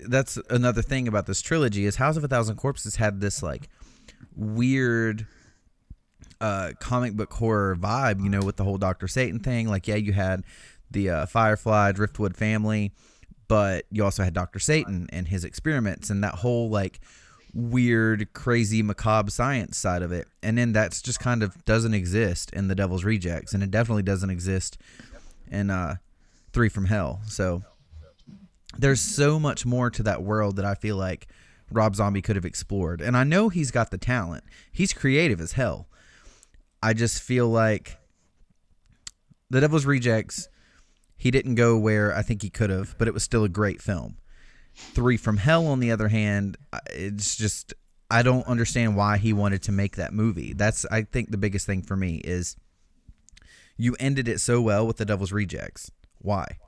That's another thing about this trilogy is House of a Thousand Corpses had this like weird comic book horror vibe, with the whole Dr. Satan thing. Like, yeah, you had the Firefly, Driftwood family, but you also had Dr. Satan and his experiments and that whole like weird, crazy, macabre science side of it. And then that's just kind of doesn't exist in The Devil's Rejects, and it definitely doesn't exist in Three from Hell. So there's so much more to that world that I feel like Rob Zombie could have explored. And I know he's got the talent. He's creative as hell. I just feel like The Devil's Rejects, he didn't go where I think he could have, but it was still a great film. Three from Hell, on the other hand, it's just, I don't understand why he wanted to make that movie. That's, I think, the biggest thing for me is you ended it so well with The Devil's Rejects. Why?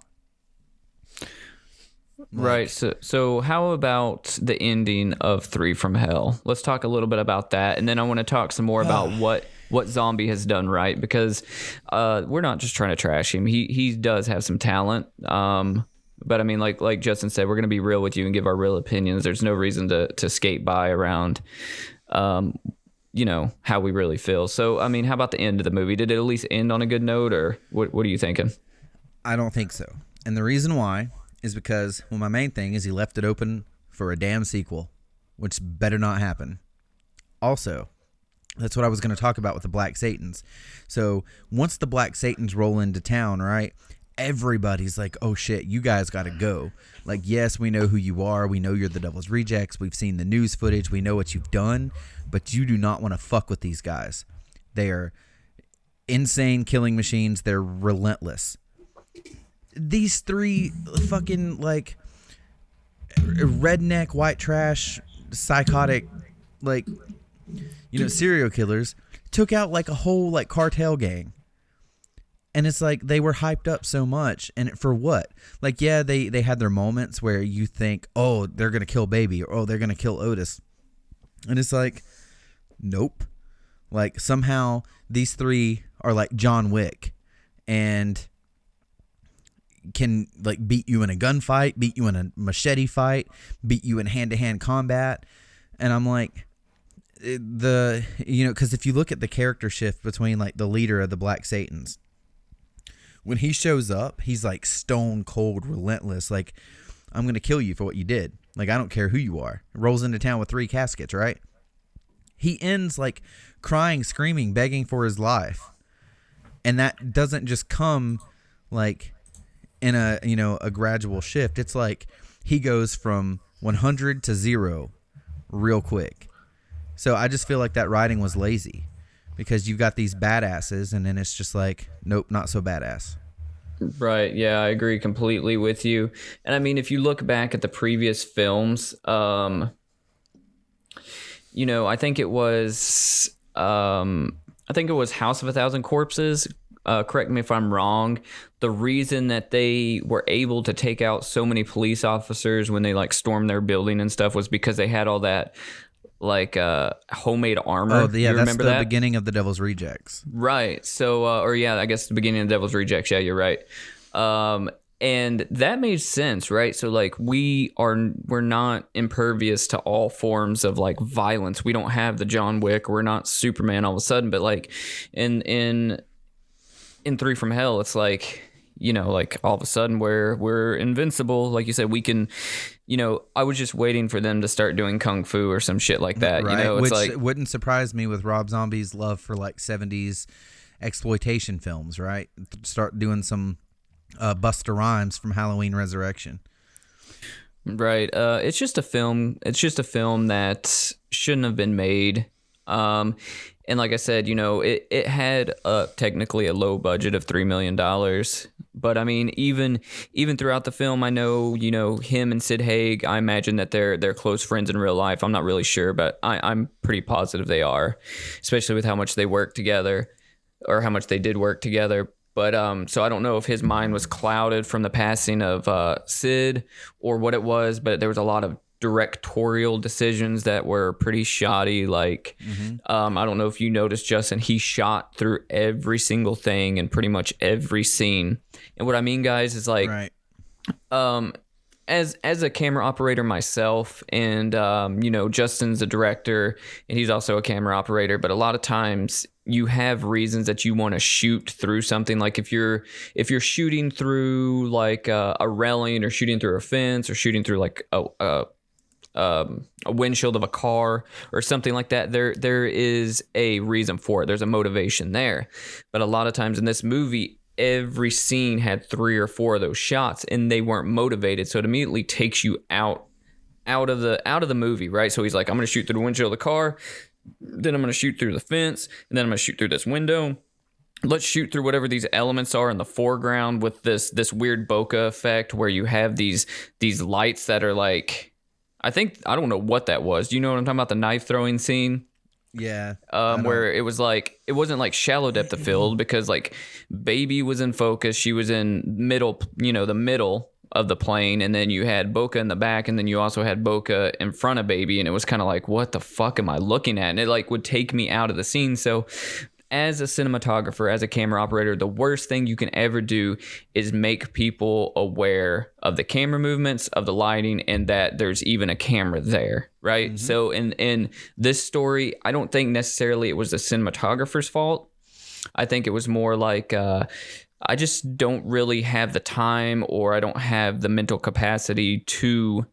Right. So how about the ending of Three from Hell? Let's talk a little bit about that, and then I want to talk some more about what Zombie has done right, because we're not just trying to trash him. He does have some talent. But I mean, like Justin said, we're going to be real with you and give our real opinions. There's no reason to skate by around, how we really feel. So, I mean, how about the end of the movie? Did it at least end on a good note, or what are you thinking? I don't think so. And the reason why is because, well, my main thing is he left it open for a damn sequel, which better not happen. Also, that's what I was going to talk about with the Black Satans. So once the Black Satans roll into town, right, everybody's like, oh shit, you guys got to go. Like, yes, we know who you are. We know you're the Devil's Rejects. We've seen the news footage. We know what you've done, but you do not want to fuck with these guys. They are insane killing machines. They're relentless. These three fucking like redneck, white trash, psychotic, like, serial killers took out like a whole like cartel gang. And it's like they were hyped up so much, and for what? Like, yeah, they had their moments where you think, oh, they're gonna kill Baby, or oh, they're gonna kill Otis, and it's like, nope. Like, somehow these three are like John Wick and can like beat you in a gunfight, beat you in a machete fight, beat you in hand-to-hand combat. And I'm like, because if you look at the character shift between like the leader of the Black Satans, when he shows up, he's like stone cold, relentless. Like, I'm going to kill you for what you did. Like, I don't care who you are. Rolls into town with 3 caskets, right? He ends like crying, screaming, begging for his life. And that doesn't just come like in a gradual shift. It's like he goes from 100 to 0 real quick. So I just feel like that writing was lazy because you've got these badasses and then it's just like, nope, not so badass. Right. Yeah, I agree completely with you. And I mean, if you look back at the previous films, I think it was House of a Thousand Corpses. Correct me if I'm wrong. The reason that they were able to take out so many police officers when they like stormed their building and stuff was because they had all that like homemade armor. Oh, yeah, that's the that? beginning of The Devil's Rejects. Right. So, I guess the beginning of The Devil's Rejects. Yeah, you're right. And that made sense, right? So like we're not impervious to all forms of like violence. We don't have the John Wick. We're not Superman all of a sudden, but like in Three from Hell, it's like, like all of a sudden we're invincible. Like you said, we can, I was just waiting for them to start doing kung fu or some shit like that. Right. It's Which like, wouldn't surprise me with Rob Zombie's love for like 70s exploitation films, right? Start doing some Busta Rhymes from Halloween Resurrection. Right. It's just a film. It's just a film that shouldn't have been made. And like I said, it had technically a low budget of $3 million. But I mean, even throughout the film, I know, him and Sid Haig, I imagine that they're close friends in real life. I'm not really sure, but I'm pretty positive they are, especially with how much they work together or how much they did work together. But so I don't know if his mind was clouded from the passing of Sid or what it was, but there was a lot of directorial decisions that were pretty shoddy. Like, I don't know if you noticed, Justin, he shot through every single thing and pretty much every scene. And what I mean, guys, is like, right. As a camera operator myself, and Justin's a director and he's also a camera operator, but a lot of times you have reasons that you want to shoot through something. Like if you're shooting through like a railing or shooting through a fence or shooting through like a windshield of a car or something like that, there is a reason for it. There's a motivation there. But a lot of times in this movie, every scene had 3 or 4 of those shots and they weren't motivated. So it immediately takes you out of the movie, right? So he's like, I'm going to shoot through the windshield of the car, then I'm going to shoot through the fence, and then I'm going to shoot through this window. Let's shoot through whatever these elements are in the foreground with this weird bokeh effect where you have these lights that are like, I don't know what that was. Do you know what I'm talking about? The knife throwing scene? Yeah. Where it was like, it wasn't like shallow depth of field because like Baby was in focus. She was in the middle of the plane. And then you had bokeh in the back. And then you also had bokeh in front of Baby. And it was kind of like, what the fuck am I looking at? And it like would take me out of the scene. So as a cinematographer, as a camera operator, the worst thing you can ever do is make people aware of the camera movements, of the lighting, and that there's even a camera there, right? Mm-hmm. So in this story, I don't think necessarily it was the cinematographer's fault. I think it was more like I just don't really have the time, or I don't have the mental capacity to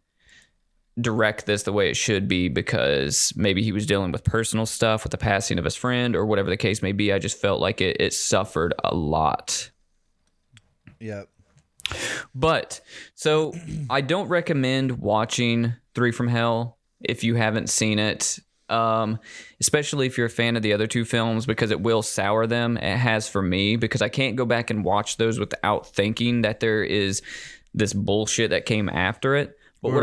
direct this the way it should be, because maybe he was dealing with personal stuff with the passing of his friend or whatever the case may be. I just felt like it suffered a lot. Yep. But so I don't recommend watching Three from Hell if you haven't seen it, especially if you're a fan of the other 2 films, because it will sour them. It has for me, because I can't go back and watch those without thinking that there is this bullshit that came after it. But go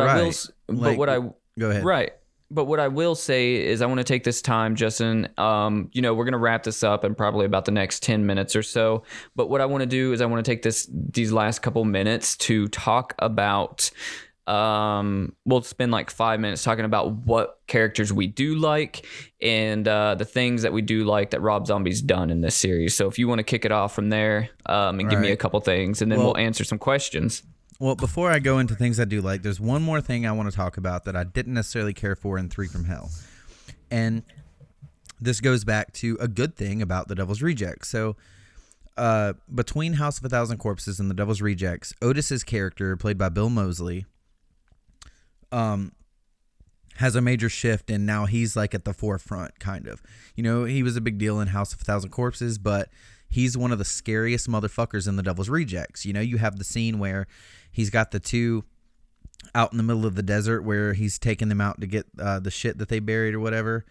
ahead. Right. But what I will say is I want to take this time, Justin. We're going to wrap this up in probably about the next 10 minutes or so. But what I want to do is I want to take these last couple minutes to talk about We'll spend like 5 minutes talking about what characters we do like and the things that we do like that Rob Zombie's done in this series. So if you want to kick it off from there and give me a couple things, and then we'll answer some questions. Well, before I go into things I do like, there's one more thing I want to talk about that I didn't necessarily care for in 3 from Hell. And this goes back to a good thing about The Devil's Rejects. So between House of a Thousand Corpses and The Devil's Rejects, Otis's character, played by Bill Moseley, has a major shift, and now he's like at the forefront, kind of. You know, he was a big deal in House of a Thousand Corpses, but he's one of the scariest motherfuckers in The Devil's Rejects. You know, you have the scene where he's got the two out in the middle of the desert where he's taking them out to get the shit that they buried or whatever.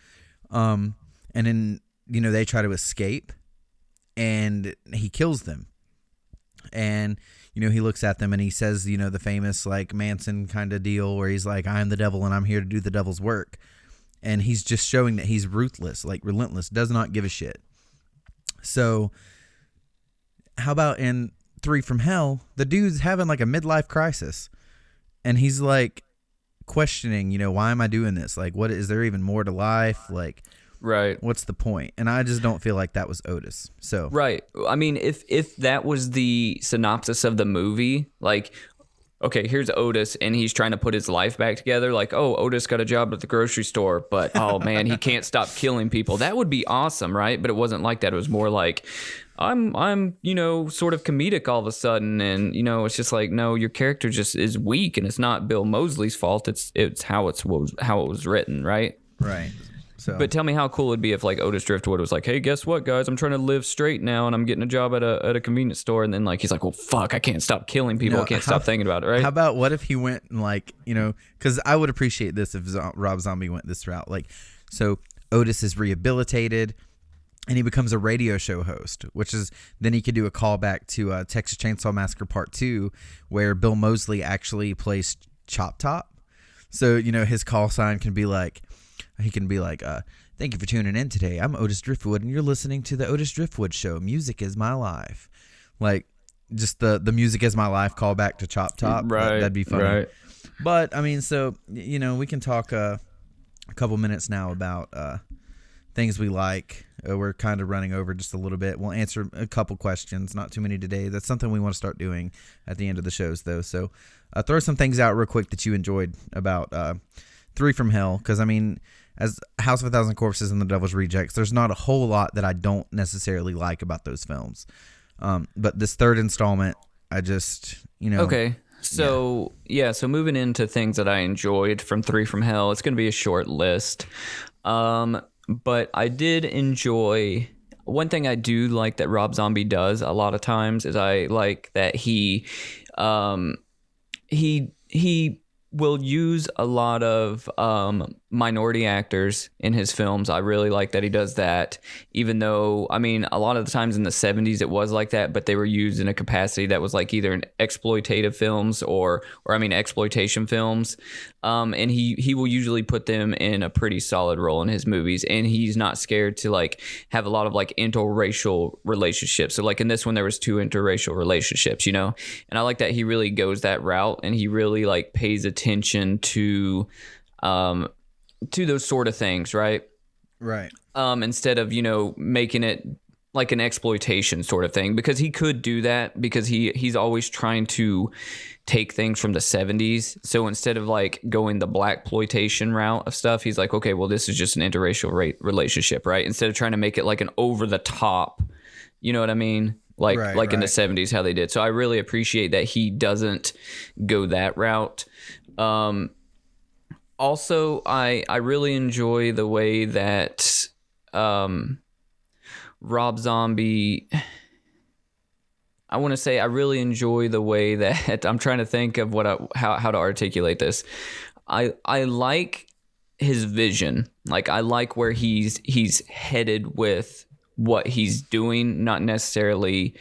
And then, you know, they try to escape and he kills them. And, you know, he looks at them and he says, you know, the famous like Manson kind of deal where he's like, I am the devil and I'm here to do the devil's work. And he's just showing that he's ruthless, like relentless, does not give a shit. So how about in 3 from Hell, the dude's having like a midlife crisis and he's like questioning, you know, why am I doing this? Like, what is there even more to life? Like, right. What's the point? And I just don't feel like that was Otis. So right. I mean, if that was the synopsis of the movie, like, okay, here's Otis and he's trying to put his life back together. Like, oh, Otis got a job at the grocery store, but oh man, he can't stop killing people. That would be awesome, right? But it wasn't like that. It was more like, I'm, you know, sort of comedic all of a sudden, and you know, it's just like, no, your character just is weak, and it's not Bill Moseley's fault. It's how it was written, right? Right. So. But tell me how cool it'd be if like Otis Driftwood was like, hey, guess what, guys? I'm trying to live straight now, and I'm getting a job at a convenience store, and then like he's like, well, fuck, I can't stop killing people. I can't stop thinking about it, right? How about what if he went and like, you know, because I would appreciate this if Rob Zombie went this route. Like, so Otis is rehabilitated. And he becomes a radio show host, which is then he could do a callback to Texas Chainsaw Massacre Part 2, where Bill Moseley actually plays Chop Top. So, you know, his call sign can be like, thank you for tuning in today. I'm Otis Driftwood, and you're listening to the Otis Driftwood Show. Music is my life. Like, just the Music is my life callback to Chop Top. Right. That'd be funny. Right. But, I mean, so, you know, we can talk a couple minutes now about things we like. We're kind of running over just a little bit. We'll answer a couple questions, not too many today. That's something we want to start doing at the end of the shows, though. So throw some things out real quick that you enjoyed about 3 from Hell. Because, I mean, as House of a Thousand Corpses and The Devil's Rejects, there's not a whole lot that I don't necessarily like about those films. But this third installment, I just, you know. Okay. So, so moving into things that I enjoyed from 3 from Hell, it's going to be a short list. But I did enjoy, one thing I do like that Rob Zombie does a lot of times is I like that he will use a lot of minority actors in his films. I really like that he does that, even though, I mean, a lot of the times in the 70s it was like that, but they were used in a capacity that was like either in exploitative films or exploitation films. And he will usually put them in a pretty solid role in his movies, and he's not scared to like have a lot of like interracial relationships. So like in this one there was 2 interracial relationships, you know, and I like that he really goes that route, and he really like pays attention to those sort of things, right? Right. Instead of, you know, making it like an exploitation sort of thing, because he could do that, because he's always trying to take things from the 70s. So instead of like going the blaxploitation route of stuff, he's like, okay, well, this is just an interracial relationship, right? Instead of trying to make it like an over the top, you know what I mean? Like in the 70s, how they did. So I really appreciate that he doesn't go that route. Also, I really enjoy the way that Rob Zombie, I want to say I really enjoy the way that I'm trying to think of how to articulate this. I like his vision. Like, I like where he's headed with what he's doing, not necessarily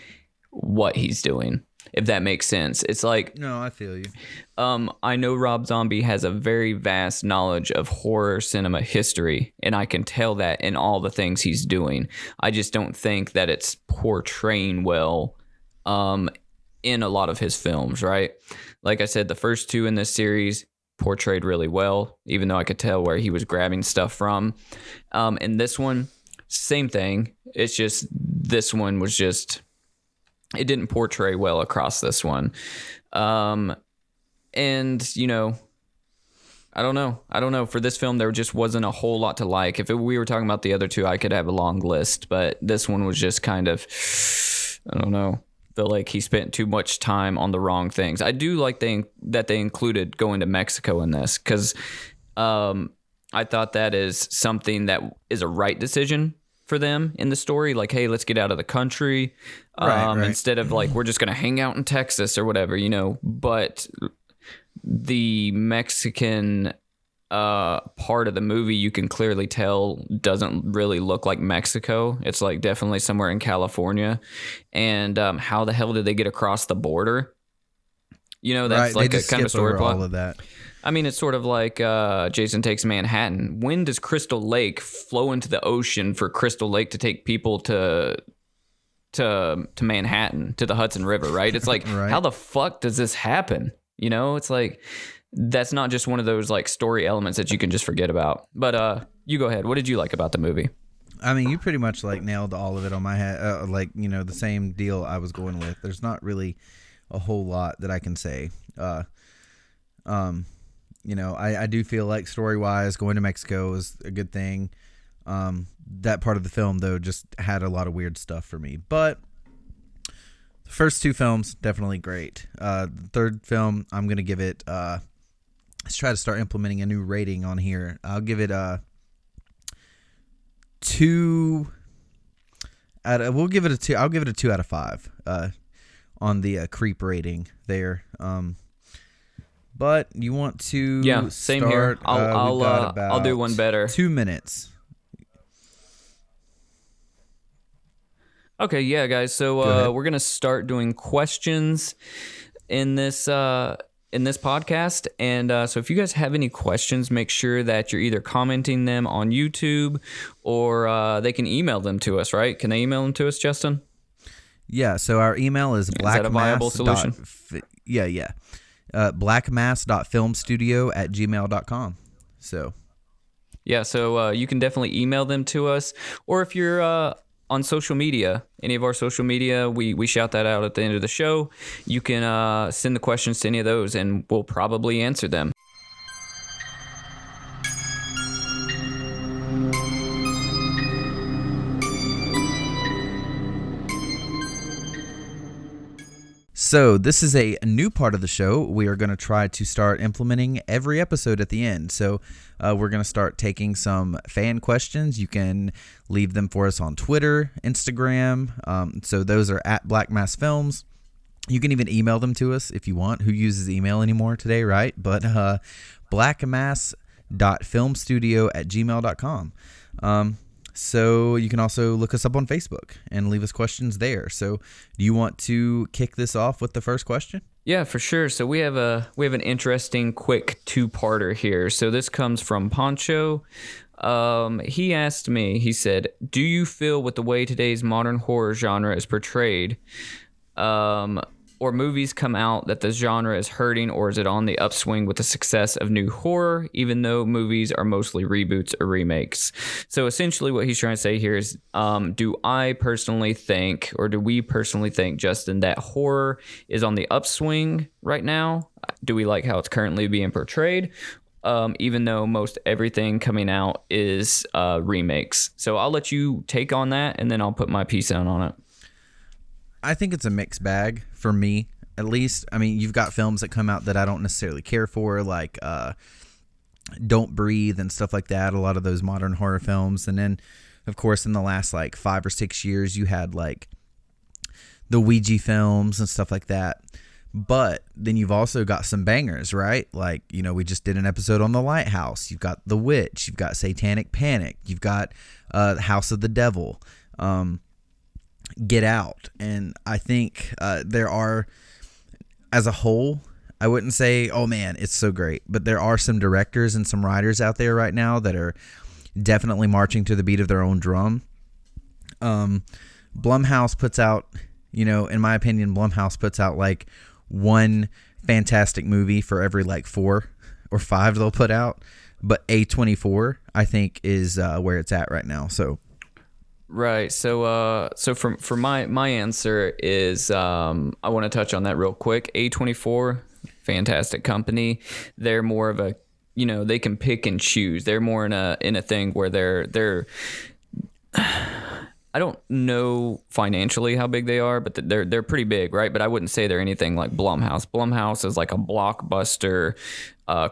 what he's doing, if that makes sense. It's like, no, I feel you. I know Rob Zombie has a very vast knowledge of horror cinema history, and I can tell that in all the things he's doing. I just don't think that it's portraying well in a lot of his films, right? Like I said, the first two in this series portrayed really well, even though I could tell where he was grabbing stuff from. And this one, same thing. It's just this one was just, it didn't portray well across this one. And, you know, I don't know. For this film, there just wasn't a whole lot to like. If we were talking about the other two, I could have a long list, but this one was just kind of, I don't know. Feel like he spent too much time on the wrong things. I do like that they included going to Mexico in this, because I thought that is something that is a right decision for them in the story. Like, hey, let's get out of the country, right. Instead of like, we're just going to hang out in Texas or whatever, you know. But the Mexican part of the movie, you can clearly tell doesn't really look like Mexico. It's like definitely somewhere in California. And how the hell did they get across the border? You know, that's right. Like a kind of story plot. All of that. I mean, it's sort of like Jason Takes Manhattan. When does Crystal Lake flow into the ocean for Crystal Lake to take people to Manhattan, to the Hudson River, right? It's like, right. How the fuck does this happen? You know, it's like, that's not just one of those like story elements that you can just forget about. But you go ahead. What did you like about the movie? I mean, you pretty much like nailed all of it on my head. Like, you know, the same deal I was going with. There's not really a whole lot that I can say. You know, I do feel like story-wise, going to Mexico is a good thing. That part of the film, though, just had a lot of weird stuff for me. But the first two films, definitely great. The third film, I'm going to give it... let's try to start implementing a new rating on here. I'll give it a 2... we'll give it a 2. I'll give it a 2 out of 5 on the creep rating there. But you want to same start, here. I'll do one better. 2 minutes. Okay, yeah, guys. So we're gonna start doing questions in this podcast, and so if you guys have any questions, make sure that you're either commenting them on YouTube or they can email them to us. Right? Can they email them to us, Justin? Yeah. So our email is blackmass. Is that a viable solution? Yeah. blackmass.filmstudio@gmail.com. So you can definitely email them to us, or if you're on social media, any of our social media, we shout that out at the end of the show. You can send the questions to any of those, and we'll probably answer them. So this is a new part of the show. We are going to try to start implementing every episode at the end. So we're going to start taking some fan questions. You can leave them for us on Twitter, Instagram. So those are at Black Mass Films. You can even email them to us if you want. Who uses email anymore today, right? But blackmass.filmstudio@gmail.com. So you can also look us up on Facebook and leave us questions there. So do you want to kick this off with the first question? Yeah, for sure. So we have an interesting quick two-parter here. So this comes from Poncho. He asked me, he said, do you feel with the way today's modern horror genre is portrayed, or movies come out, that the genre is hurting, or is it on the upswing with the success of new horror, even though movies are mostly reboots or remakes? So essentially what he's trying to say here is, do we personally think, Justin, that horror is on the upswing right now? Do we like how it's currently being portrayed? Even though most everything coming out is remakes. So I'll let you take on that, and then I'll put my piece out on it. I think it's a mixed bag for me, at least. I mean, you've got films that come out that I don't necessarily care for, like Don't Breathe and stuff like that, a lot of those modern horror films. And then, of course, in the last, 5 or 6 years, you had, the Ouija films and stuff like that. But then you've also got some bangers, right? We just did an episode on The Lighthouse. You've got The Witch. You've got Satanic Panic. You've got House of the Devil. Get Out. And I think there are, as a whole, I wouldn't say, oh man, it's so great, but there are some directors and some writers out there right now that are definitely marching to the beat of their own drum. Blumhouse puts out, in my opinion, one fantastic movie for every like 4 or 5 they'll put out. But A24, I think, is where it's at right now. So, Right. So for my answer is I want to touch on that real quick. A24, fantastic company. They're more of a, they can pick and choose. They're more in a thing where they're I don't know financially how big they are, but they're pretty big, right? But I wouldn't say they're anything like Blumhouse. Blumhouse is like a blockbuster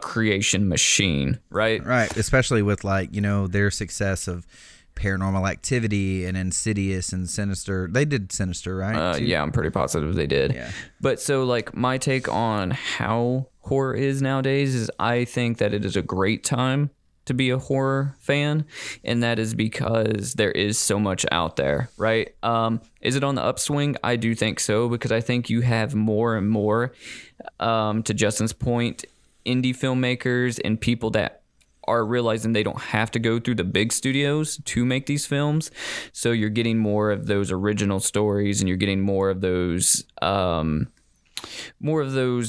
creation machine, right? right, especially with like, their success of Paranormal Activity and Insidious and Sinister. They did Sinister, right? Yeah, I'm pretty positive they did. Yeah. But so like my take on how horror is nowadays is I think that it is a great time to be a horror fan, and that is because there is so much out there, right? Is it on the upswing? I do think so, because I think you have more and more, to Justin's point, indie filmmakers and people that are realizing they don't have to go through the big studios to make these films. So you're getting more of those original stories, and you're getting more of those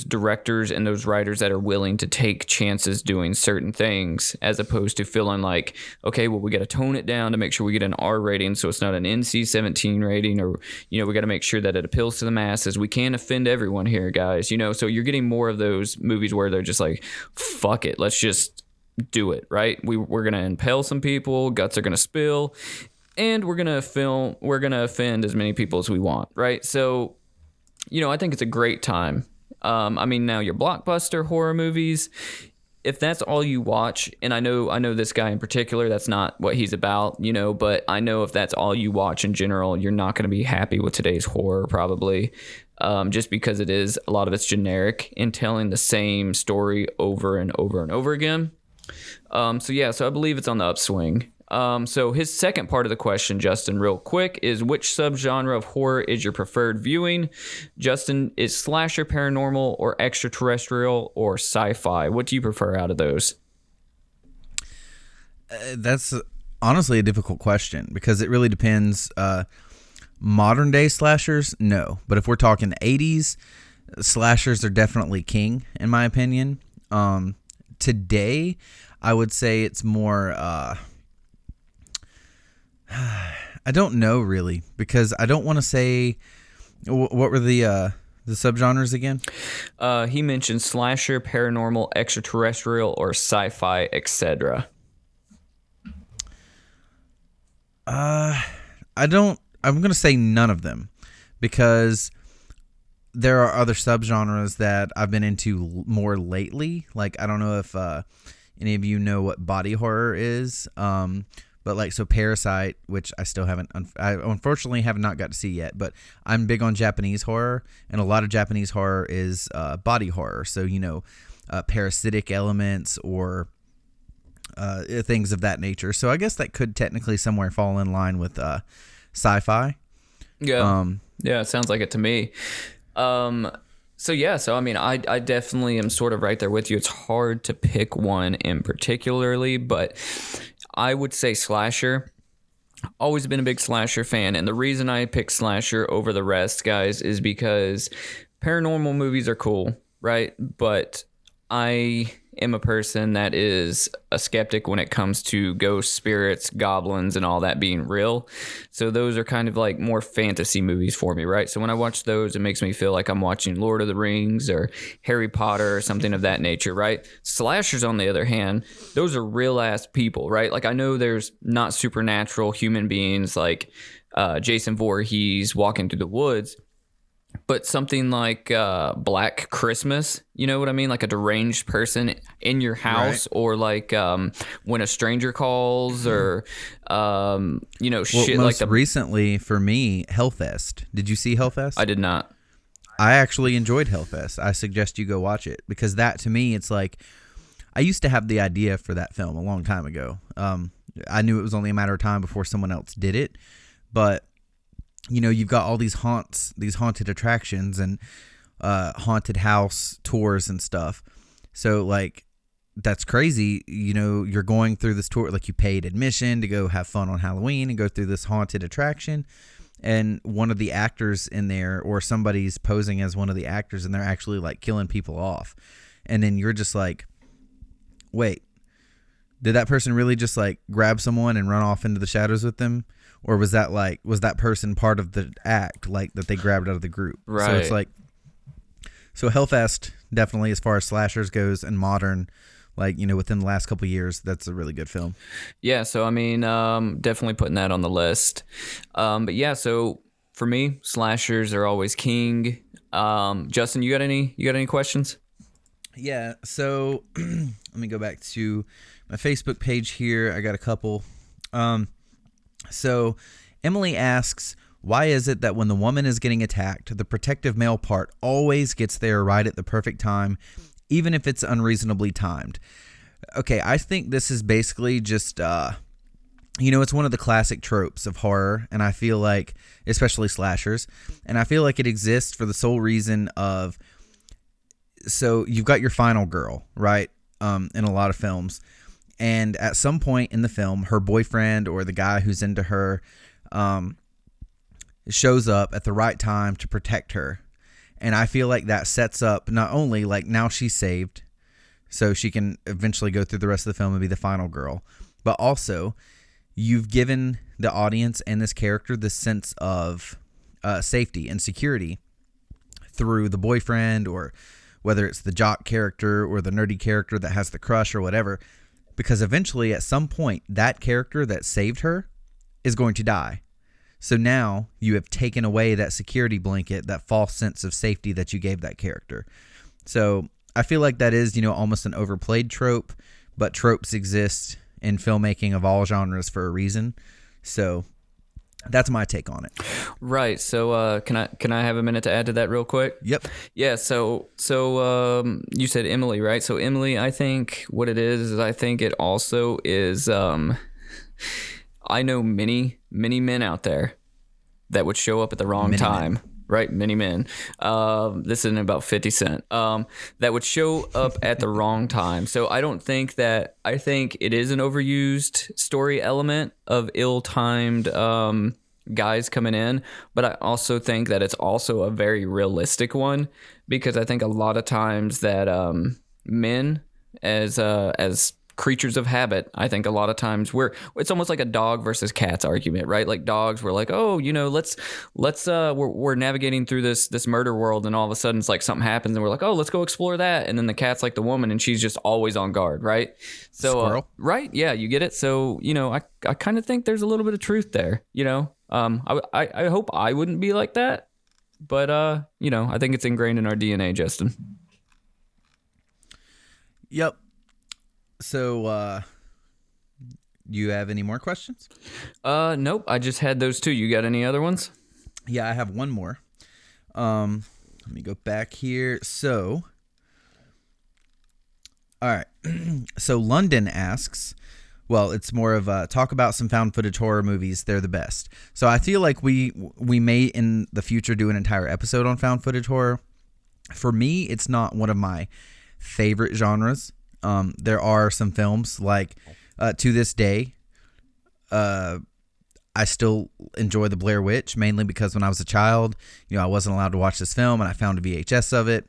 directors and those writers that are willing to take chances doing certain things, as opposed to feeling like, okay, well, we got to tone it down to make sure we get an R rating, so it's not an NC-17 rating, or we got to make sure that it appeals to the masses. We can't offend everyone here, guys. So you're getting more of those movies where they're just like, fuck it, let's just do it, right? We're gonna impale some people, guts are gonna spill, and we're gonna offend as many people as we want, right? So I think it's a great time. Now your blockbuster horror movies, if that's all you watch, and I know this guy in particular, that's not what he's about, but I know if that's all you watch in general, you're not going to be happy with today's horror, probably, just because a lot of it's generic and telling the same story over and over and over again. So I believe it's on the upswing. So his second part of the question, Justin, real quick, is which subgenre of horror is your preferred viewing? Justin, is slasher, paranormal, or extraterrestrial, or sci-fi? What do you prefer out of those? That's honestly a difficult question, because it really depends. Modern day slashers, no. But if we're talking 80s, slashers are definitely king, in my opinion. Today, I would say it's more... I don't know, really, because I don't want to say... What were the subgenres again? He mentioned slasher, paranormal, extraterrestrial, or sci-fi, etc. I'm going to say none of them, because there are other subgenres that I've been into more lately. Like, I don't know if any of you know what body horror is, but like, so Parasite, which I still haven't, I unfortunately have not got to see yet, but I'm big on Japanese horror, and a lot of Japanese horror is body horror. So, parasitic elements or things of that nature. So I guess that could technically somewhere fall in line with sci-fi. Yeah. It sounds like it to me. I definitely am sort of right there with you. It's hard to pick one in particularly, but I would say slasher. Always been a big slasher fan, and the reason I pick slasher over the rest, guys, is because paranormal movies are cool, right? But I am a person that is a skeptic when it comes to ghosts, spirits, goblins, and all that being real. So those are kind of like more fantasy movies for me, right? So when I watch those, it makes me feel like I'm watching Lord of the Rings or Harry Potter or something of that nature, right? Slashers, on the other hand, those are real ass people, right? Like, I know there's not supernatural human beings like Jason Voorhees walking through the woods, but something like Black Christmas, you know what I mean? Like a deranged person in your house, right? Or like When a Stranger Calls, or shit like that. Recently for me, Hellfest. Did you see Hellfest? I did not. I actually enjoyed Hellfest. I suggest you go watch it, because that, to me, it's like, I used to have the idea for that film a long time ago. I knew it was only a matter of time before someone else did it, but you've got all these haunted attractions and haunted house tours and stuff. So, like, that's crazy. You're going through this tour, like, you paid admission to go have fun on Halloween and go through this haunted attraction. and one of the actors in there, or somebody's posing as one of the actors, and they're actually like killing people off. And then you're just like, wait, did that person really just like grab someone and run off into the shadows with them? Or was that person part of the act, like that they grabbed out of the group? Right. So it's like, so Hellfest, definitely, as far as slashers goes and modern, like, you know, within the last couple of years, that's a really good film. Yeah, so I mean, definitely putting that on the list. But yeah, so for me, slashers are always king. Justin, you got any questions? Yeah, so let me go back to my Facebook page here. I got a couple. So Emily asks, why is it that when the woman is getting attacked, the protective male part always gets there right at the perfect time, even if it's unreasonably timed? Okay, I think this is basically just, it's one of the classic tropes of horror, and I feel like, especially slashers, and I feel like it exists for the sole reason of, so you've got your final girl, right, in a lot of films, and at some point in the film, her boyfriend or the guy who's into her shows up at the right time to protect her. And I feel like that sets up not only like now she's saved, so she can eventually go through the rest of the film and be the final girl, but also you've given the audience and this character this sense of safety and security through the boyfriend, or whether it's the jock character or the nerdy character that has the crush or whatever, because eventually at some point that character that saved her is going to die. So now you have taken away that security blanket, that false sense of safety that you gave that character. So I feel like that is, almost an overplayed trope, but tropes exist in filmmaking of all genres for a reason. So that's my take on it. Right. So can I have a minute to add to that real quick? Yep. Yeah. So you said Emily, right? So Emily, I think what it is I think it also is. I know many men out there that would show up at the wrong time. Right, many men. This isn't about 50 Cent. That would show up at the wrong time. So I think it is an overused story element of ill-timed guys coming in, but I also think that it's also a very realistic one, because I think a lot of times that men as creatures of habit, I think a lot of times it's almost like a dog versus cats argument, right? Like dogs, we're like, oh, we're navigating through this murder world, and all of a sudden it's like something happens and we're like, oh, let's go explore that. And then the cat's like the woman, and she's just always on guard, right? So Squirrel. right, yeah, you get it. So I kind of think there's a little bit of truth there. I hope I wouldn't be like that, but I think it's ingrained in our DNA, Justin. Yep. So, you have any more questions? Nope. I just had those two. You got any other ones? Yeah, I have one more. Let me go back here. So, all right. So London asks, well, it's more of a talk about some found footage horror movies. They're the best. So I feel like we may in the future do an entire episode on found footage horror. For me, it's not one of my favorite genres. There are some films like to this day, I still enjoy The Blair Witch, mainly because when I was a child, I wasn't allowed to watch this film, and I found a VHS of it,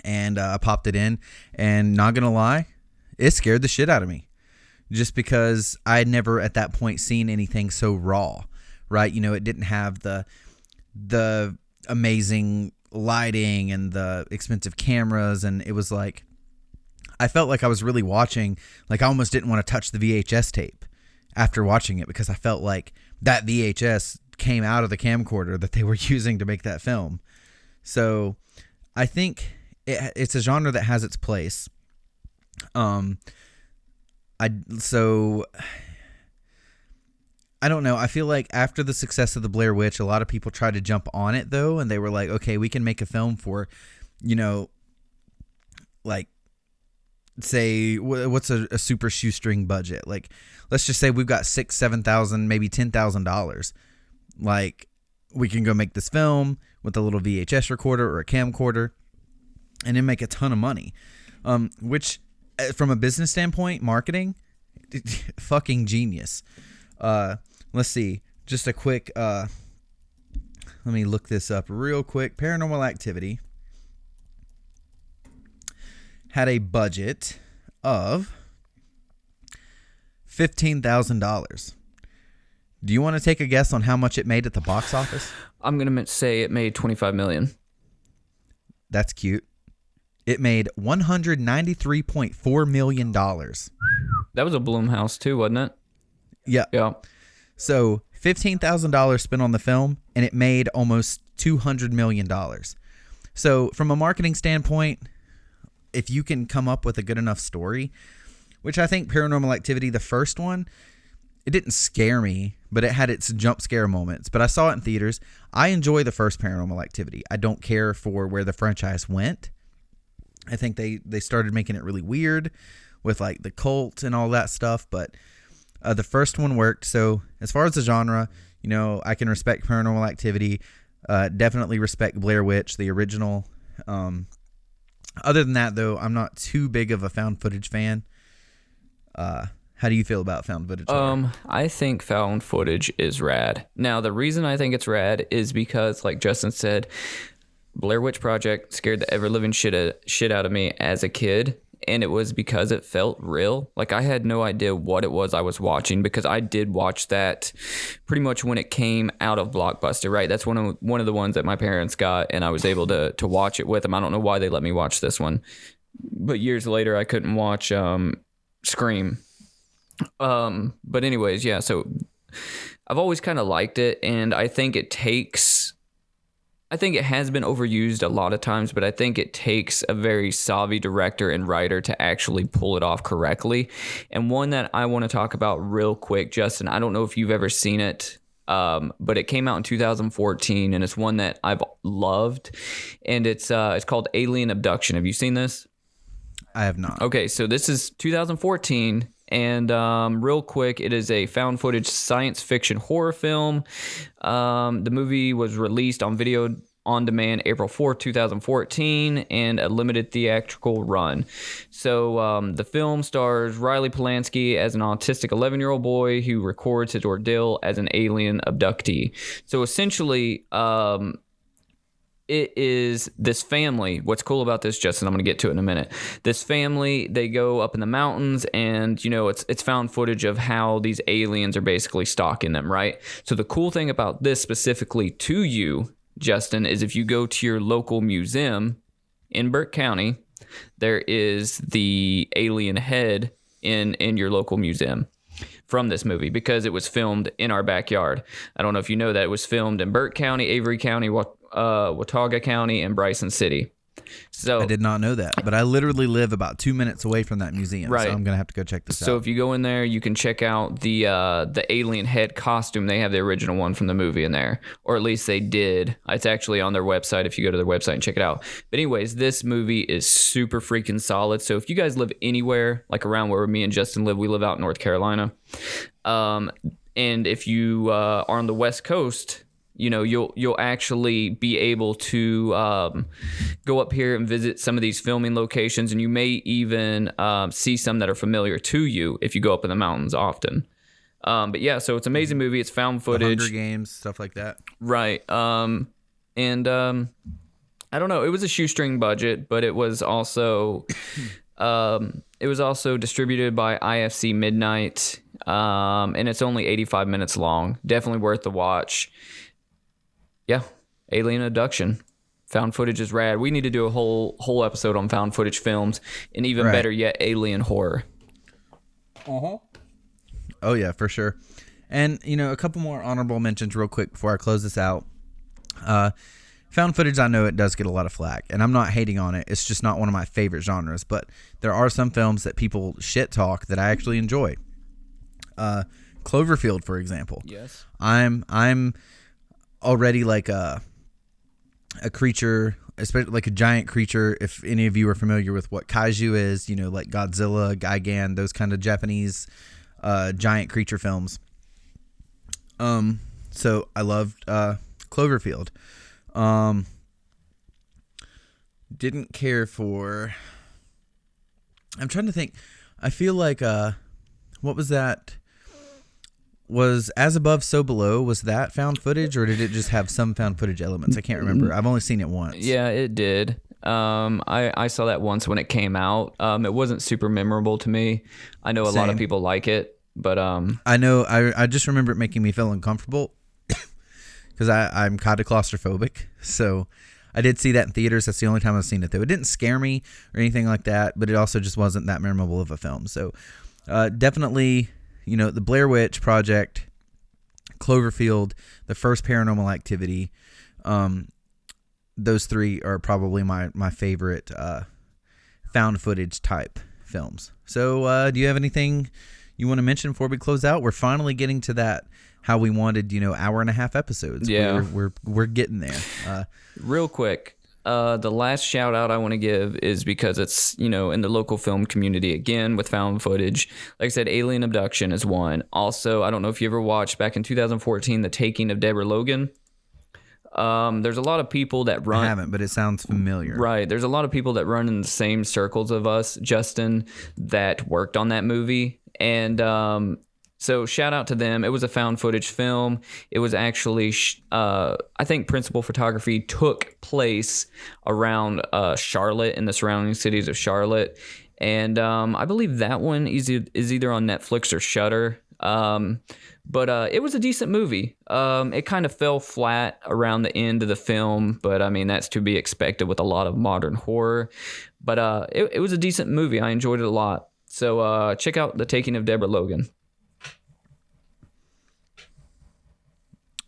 and I popped it in, and not gonna lie, it scared the shit out of me, just because I had never at that point seen anything so raw, right? It didn't have the amazing lighting and the expensive cameras, and it was like, I felt like I was really watching, like I almost didn't want to touch the VHS tape after watching it, because I felt like that VHS came out of the camcorder that they were using to make that film. So I think it's a genre that has its place. I don't know. I feel like after the success of The Blair Witch, a lot of people tried to jump on it though, and they were like, okay, we can make a film for, like, say, what's a super shoestring budget? Like, let's just say we've got $6,000-$7,000, maybe $10,000. Like, we can go make this film with a little VHS recorder or a camcorder, and then make a ton of money. Which, from a business standpoint, marketing, fucking genius. Let's see, just a quick let me look this up real quick. Paranormal Activity had a budget of $15,000. Do you want to take a guess on how much it made at the box office? I'm gonna say it made $25 million. That's cute. It made $193.4 million. That was a Blumhouse too, wasn't it? Yeah. Yeah. So $15,000 spent on the film, and it made almost $200 million. So from a marketing standpoint, if you can come up with a good enough story, which I think Paranormal Activity, the first one, it didn't scare me, but it had its jump scare moments. But I saw it in theaters. I enjoy the first Paranormal Activity. I don't care for where the franchise went. I think they started making it really weird with like the cult and all that stuff, but the first one worked. So as far as the genre, you know, I can respect Paranormal Activity. Definitely respect Blair Witch, the original. Other than that, though, I'm not too big of a found footage fan. How do you feel about found footage? I think found footage is rad. Now, the reason I think it's rad is because, like Justin said, Blair Witch Project scared the ever-living shit out of me as a kid, and it was because it felt real. Like, I had no idea what it was I was watching, because I did watch that pretty much when it came out of Blockbuster, right? That's one of the ones that my parents got, and I was able to watch it with them. I don't know why they let me watch this one, but years later I couldn't watch Scream. But anyways, yeah, so I've always kind of liked it, and I think it has been overused a lot of times, but I think it takes a very savvy director and writer to actually pull it off correctly. And one that I want to talk about real quick, Justin, I don't know if you've ever seen it, but it came out in 2014, and it's one that I've loved, and it's called Alien Abduction. Have you seen this? I have not. Okay, so this is 2014. And real quick, it is a found footage science fiction horror film. The movie was released on video on demand April 4th, 2014, and a limited theatrical run. So the film stars Riley Polanski as an autistic 11-year-old boy who records his ordeal as an alien abductee. So essentially, it is this family. What's cool about this, Justin, I'm going to get to it in a minute. This family, they go up in the mountains, and, you know, it's found footage of how these aliens are basically stalking them, right? So the cool thing about this specifically to you, Justin, is if you go to your local museum in Burke County, there is the alien head in your local museum from this movie, because it was filmed in our backyard. I don't know if you know that. It was filmed in Burke County, Avery County, Watauga County, and Bryson City. So I did not know that, but I literally live about 2 minutes away from that museum, right. So I'm gonna have to go check this out. So if you go in there, you can check out the alien head costume. They have the original one from the movie in there, or at least they did. It's actually on their website if you go to their website and check it out. But anyways, this movie is super freaking solid. So if you guys live anywhere like around where me and Justin live, we live out in North Carolina, and if you are on the West Coast, you know, you'll actually be able to go up here and visit some of these filming locations, and you may even see some that are familiar to you if you go up in the mountains often. But yeah, so it's an amazing movie. It's found footage. The Hunger Games, stuff like that. Right. I don't know. It was a shoestring budget, but it was also distributed by IFC Midnight, and it's only 85 minutes long. Definitely worth the watch. Yeah, Alien Abduction. Found footage is rad. We need to do a whole episode on found footage films, and even better yet, alien horror. Oh yeah, for sure. And you know, a couple more honorable mentions real quick before I close this out. Found footage, I know it does get a lot of flack, and I'm not hating on it. It's just not one of my favorite genres. But there are some films that people shit talk that I actually enjoy. Cloverfield, for example. Yes. I'm already like a creature, especially like a giant creature. If any of you are familiar with what kaiju is, you know, like Godzilla, Gigan, those kind of Japanese giant creature films. So I loved Cloverfield. Didn't care for. I'm trying to think. I feel like what was that? was As Above, So Below, was that found footage, or did it just have some found footage elements? I can't remember. I've only seen it once. Yeah, it did. I saw that once when it came out. It wasn't super memorable to me. I know a lot of people like it, but I know I just remember it making me feel uncomfortable because I'm kind of claustrophobic. So I did see that in theaters. That's the only time I've seen it, though. It didn't scare me or anything like that, but it also just wasn't that memorable of a film. So definitely, the Blair Witch Project, Cloverfield, the first Paranormal Activity, those three are probably my favorite found footage type films. So do you have anything you want to mention before we close out? We're finally getting to that how we wanted, hour and a half episodes. Yeah, we're getting there. Real quick, the last shout out I want to give is because it's in the local film community again with found footage. Like I said, Alien Abduction is one. Also, I don't know if you ever watched back in 2014 The Taking of Deborah Logan. There's a lot of people that run. I haven't, but it sounds familiar. Right. There's a lot of people that run in the same circles of us, Justin, that worked on that movie. And so shout out to them. It was a found footage film. It was actually, I think principal photography took place around Charlotte and the surrounding cities of Charlotte. And I believe that one is either on Netflix or Shudder. But it was a decent movie. It kind of fell flat around the end of the film, but I mean, that's to be expected with a lot of modern horror. But it was a decent movie. I enjoyed it a lot. So check out The Taking of Deborah Logan.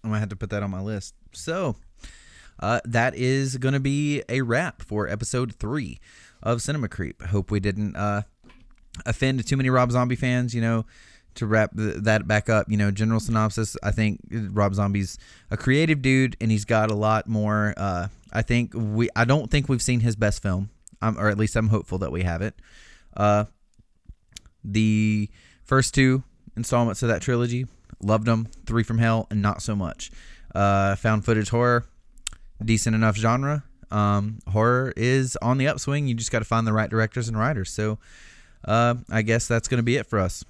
I'm going to have to put that on my list. So that is going to be a wrap for episode 3 of Cinema Creep. I hope we didn't offend too many Rob Zombie fans, to wrap that back up, general synopsis. I think Rob Zombie's a creative dude, and he's got a lot more. I don't think we've seen his best film, or at least I'm hopeful that we have it. The first 2 installments of that trilogy, loved them. 3 from Hell, and not so much. Found footage horror, decent enough genre. Horror is on the upswing. You just got to find the right directors and writers. So I guess that's going to be it for us.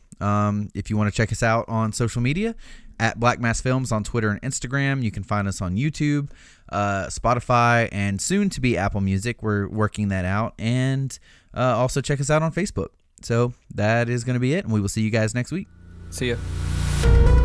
If you want to check us out on social media, at Black Mass Films on Twitter and Instagram. You can find us on YouTube, Spotify, and soon to be Apple Music. We're working that out. And also check us out on Facebook. So that is going to be it, and we will see you guys next week. See ya.